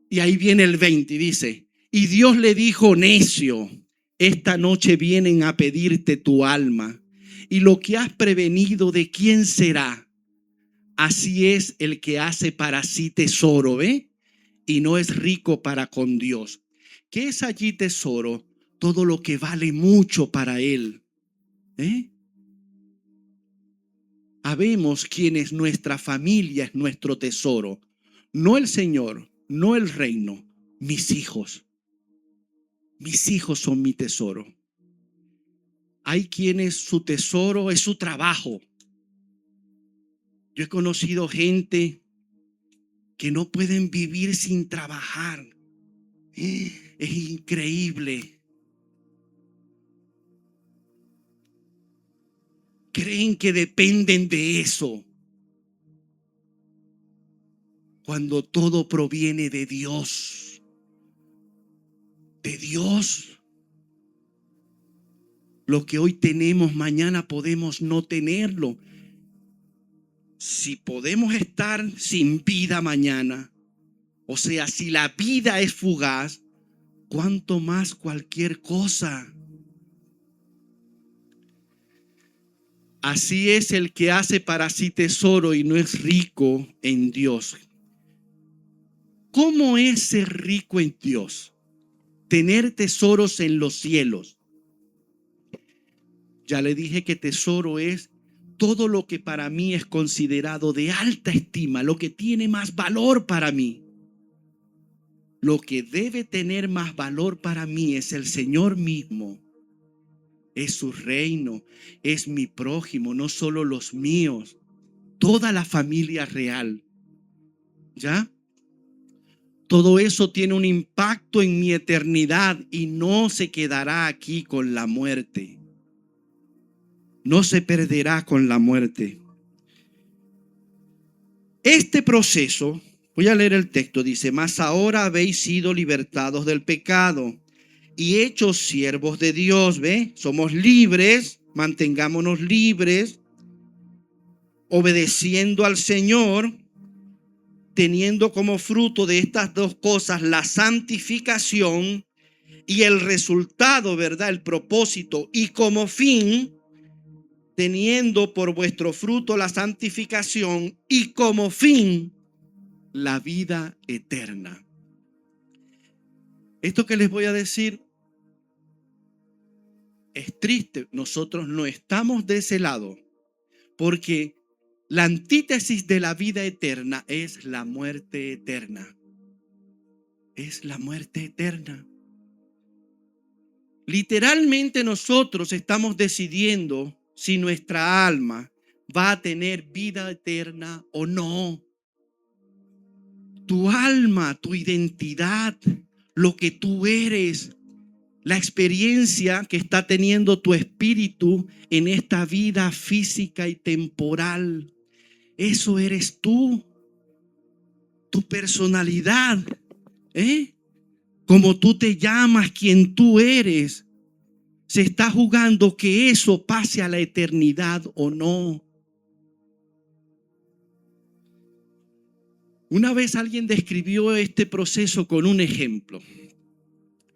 Y ahí viene el 20 y dice, y Dios le dijo, necio, esta noche vienen a pedirte tu alma y lo que has prevenido, ¿de quién será? Así es el que hace para sí tesoro, ¿ve? Y no es rico para con Dios. ¿Qué es allí tesoro? Todo lo que vale mucho para él. Habemos quienes nuestra familia es nuestro tesoro. No el Señor, no el reino, mis hijos. Mis hijos son mi tesoro. Hay quienes su tesoro es su trabajo. Yo he conocido gente que no pueden vivir sin trabajar. Es increíble. Creen que dependen de eso, cuando todo proviene de Dios. De Dios. Lo que hoy tenemos, mañana podemos no tenerlo. Si podemos estar sin vida mañana, o sea, si la vida es fugaz, ¿cuánto más cualquier cosa? Así es el que hace para sí tesoro y no es rico en Dios. ¿Cómo es ser rico en Dios? Tener tesoros en los cielos. Ya le dije que tesoro es todo lo que para mí es considerado de alta estima, lo que tiene más valor para mí. Lo que debe tener más valor para mí es el Señor mismo. Es su reino, es mi prójimo, no solo los míos, toda la familia real. ¿Ya? Todo eso tiene un impacto en mi eternidad y no se quedará aquí con la muerte. No se perderá con la muerte. Este proceso, voy a leer el texto, dice: mas ahora habéis sido libertados del pecado y hechos siervos de Dios. ¿Ve? Somos libres, mantengámonos libres, obedeciendo al Señor, teniendo como fruto de estas dos cosas la santificación y el resultado, ¿verdad? El propósito, y como fin, teniendo por vuestro fruto la santificación y como fin la vida eterna. Esto que les voy a decir es triste. Nosotros no estamos de ese lado, porque la antítesis de la vida eterna es la muerte eterna. Es la muerte eterna. Literalmente nosotros estamos decidiendo si nuestra alma va a tener vida eterna o no. Tu alma, tu identidad, lo que tú eres, la experiencia que está teniendo tu espíritu en esta vida física y temporal, eso eres tú, tu personalidad, como tú te llamas, quien tú eres. Se está jugando que eso pase a la eternidad o no. Una vez alguien describió este proceso con un ejemplo.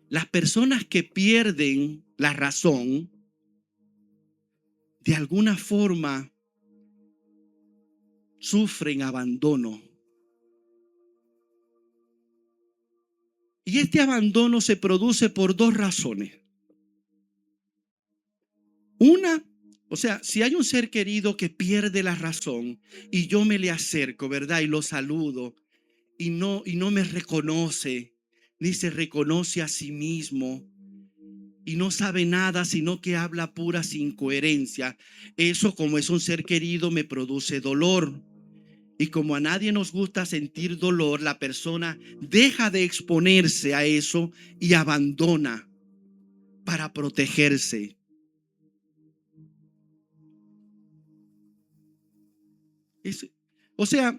Las personas que pierden la razón, de alguna forma sufren abandono. Y este abandono se produce por dos razones. Una, o sea, si hay un ser querido que pierde la razón y yo me le acerco, ¿verdad? Y lo saludo y no me reconoce, ni se reconoce a sí mismo y no sabe nada, sino que habla puras incoherencias. Eso, como es un ser querido, me produce dolor. Y como a nadie nos gusta sentir dolor, la persona deja de exponerse a eso y abandona para protegerse. O sea,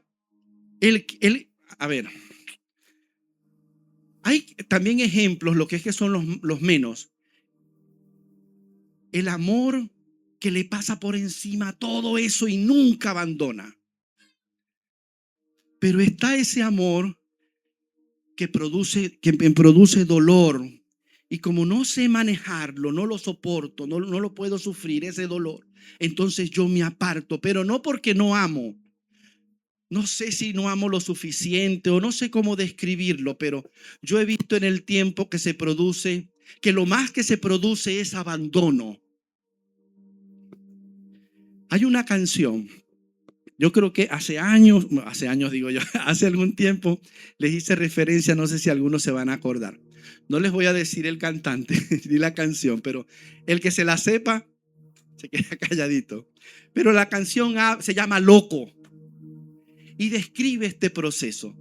a ver, hay también ejemplos, lo que es que son los menos. El amor que le pasa por encima todo eso y nunca abandona. Pero está ese amor que produce dolor. Y como no sé manejarlo, no lo soporto, no lo puedo sufrir, ese dolor, entonces yo me aparto, pero no porque no amo. No sé si no amo lo suficiente o no sé cómo describirlo, pero yo he visto en el tiempo que se produce, que lo más que se produce es abandono. Hay una canción, yo creo que hace años digo yo, hace algún tiempo les hice referencia, no sé si algunos se van a acordar. No les voy a decir el cantante ni la canción, pero el que se la sepa se queda calladito. Pero la canción se llama Loco y describe este proceso.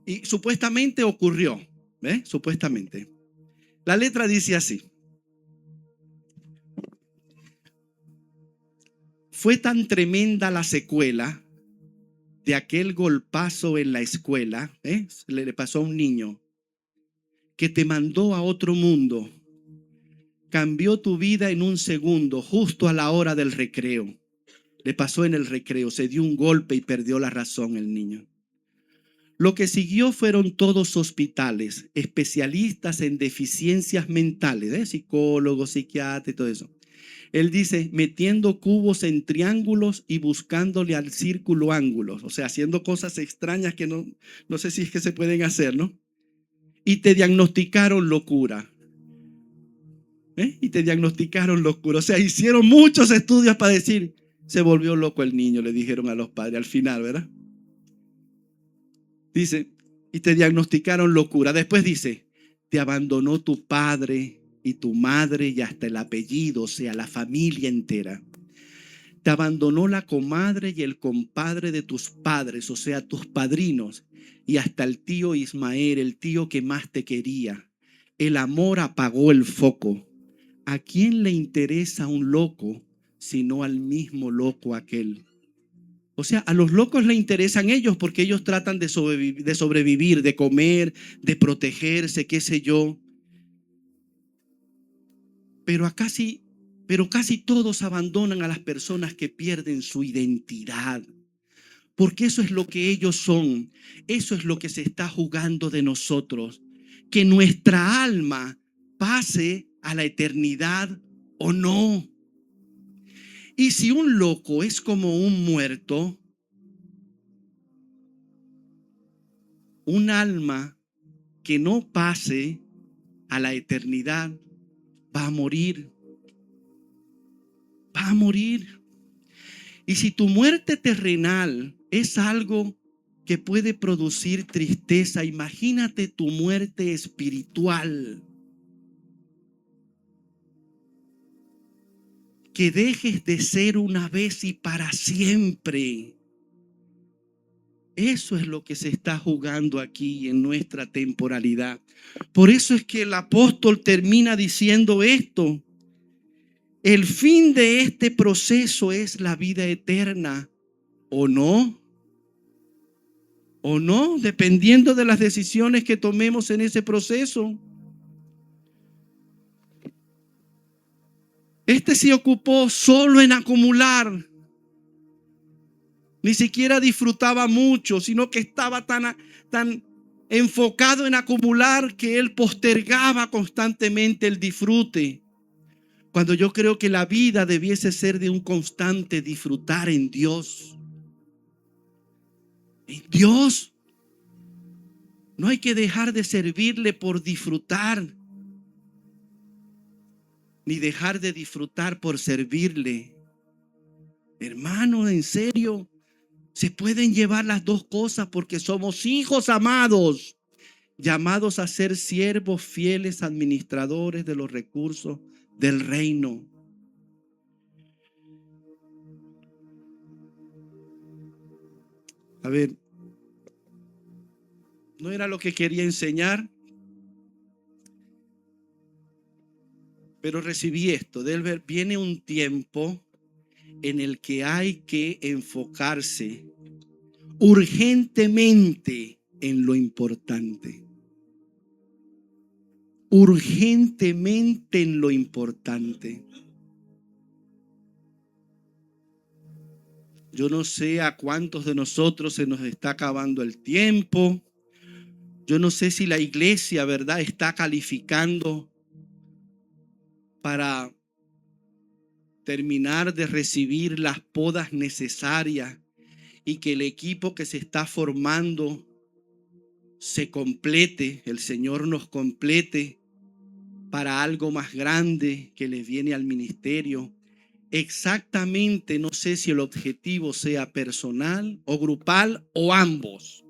Y supuestamente ocurrió, ¿eh? Supuestamente. La letra dice así: fue tan tremenda la secuela de aquel golpazo en la escuela, le pasó a un niño, que te mandó a otro mundo, cambió tu vida en un segundo, justo a la hora del recreo. Le pasó en el recreo, se dio un golpe y perdió la razón el niño. Lo que siguió fueron todos hospitales, especialistas en deficiencias mentales, psicólogos, psiquiatras y todo eso. Él dice, metiendo cubos en triángulos y buscándole al círculo ángulos, o sea, haciendo cosas extrañas que no sé si es que se pueden hacer, ¿no? Y te diagnosticaron locura. Y te diagnosticaron locura. O sea, hicieron muchos estudios para decir, se volvió loco el niño, le dijeron a los padres al final, ¿verdad? Dice, y te diagnosticaron locura. Después dice, te abandonó tu padre y tu madre y hasta el apellido, o sea, la familia entera. Te abandonó la comadre y el compadre de tus padres, o sea, tus padrinos, y hasta el tío Ismael, el tío que más te quería. El amor apagó el foco. ¿A quién le interesa un loco sino al mismo loco aquel? O sea, a los locos le interesan ellos porque ellos tratan de sobrevivir, de comer, de protegerse, qué sé yo. Pero casi todos abandonan a las personas que pierden su identidad. Porque eso es lo que ellos son. Eso es lo que se está jugando de nosotros. Que nuestra alma pase a la eternidad o no. Y si un loco es como un muerto, un alma que no pase a la eternidad va a morir. Va a morir. Y si tu muerte terrenal es algo que puede producir tristeza, imagínate tu muerte espiritual. Que dejes de ser una vez y para siempre. Eso es lo que se está jugando aquí en nuestra temporalidad. Por eso es que el apóstol termina diciendo esto. El fin de este proceso es la vida eterna, ¿o no? ¿O no? Dependiendo de las decisiones que tomemos en ese proceso. Este se ocupó solo en acumular. Ni siquiera disfrutaba mucho, sino que estaba tan enfocado en acumular que él postergaba constantemente el disfrute. Cuando yo creo que la vida debiese ser de un constante disfrutar en Dios. En Dios. No hay que dejar de servirle por disfrutar, ni dejar de disfrutar por servirle. Hermano, en serio, se pueden llevar las dos cosas porque somos hijos amados, llamados a ser siervos fieles administradores de los recursos del reino. A ver, no era lo que quería enseñar, pero recibí esto. Delbert, viene un tiempo en el que hay que enfocarse urgentemente en lo importante. Urgentemente en lo importante. Yo no sé a cuántos de nosotros se nos está acabando el tiempo. Yo no sé si la iglesia, ¿verdad?, está calificando para terminar de recibir las podas necesarias y que el equipo que se está formando se complete, el Señor nos complete para algo más grande que le viene al ministerio. Exactamente, no sé si el objetivo sea personal o grupal o ambos.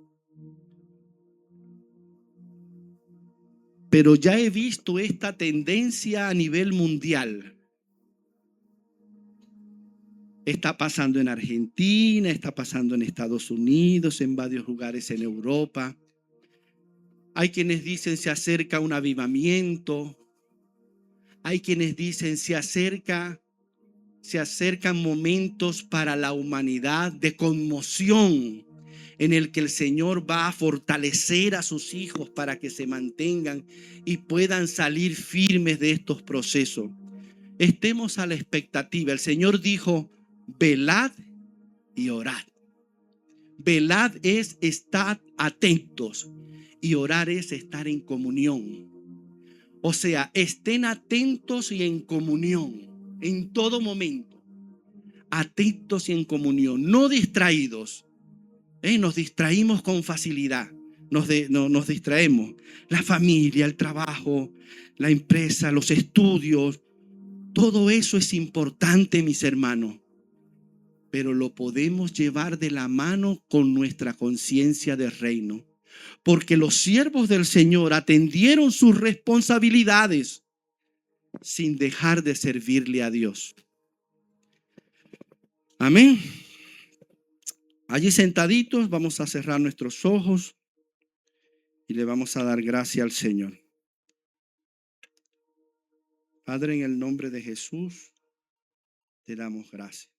Pero ya he visto esta tendencia a nivel mundial. Está pasando en Argentina, está pasando en Estados Unidos, en varios lugares en Europa. Hay quienes dicen se acerca un avivamiento. Hay quienes dicen se acercan momentos para la humanidad de conmoción en el que el Señor va a fortalecer a sus hijos para que se mantengan y puedan salir firmes de estos procesos. Estemos a la expectativa. El Señor dijo, velad y orad. Velad es estar atentos y orar es estar en comunión. O sea, estén atentos y en comunión en todo momento. Atentos y en comunión, no distraídos. Nos distraímos con facilidad. Nos distraemos. La familia, el trabajo, la empresa, los estudios. Todo eso es importante, mis hermanos. Pero lo podemos llevar de la mano con nuestra conciencia de reino. Porque los siervos del Señor atendieron sus responsabilidades sin dejar de servirle a Dios. Amén. Allí sentaditos vamos a cerrar nuestros ojos y le vamos a dar gracias al Señor. Padre, en el nombre de Jesús, te damos gracias.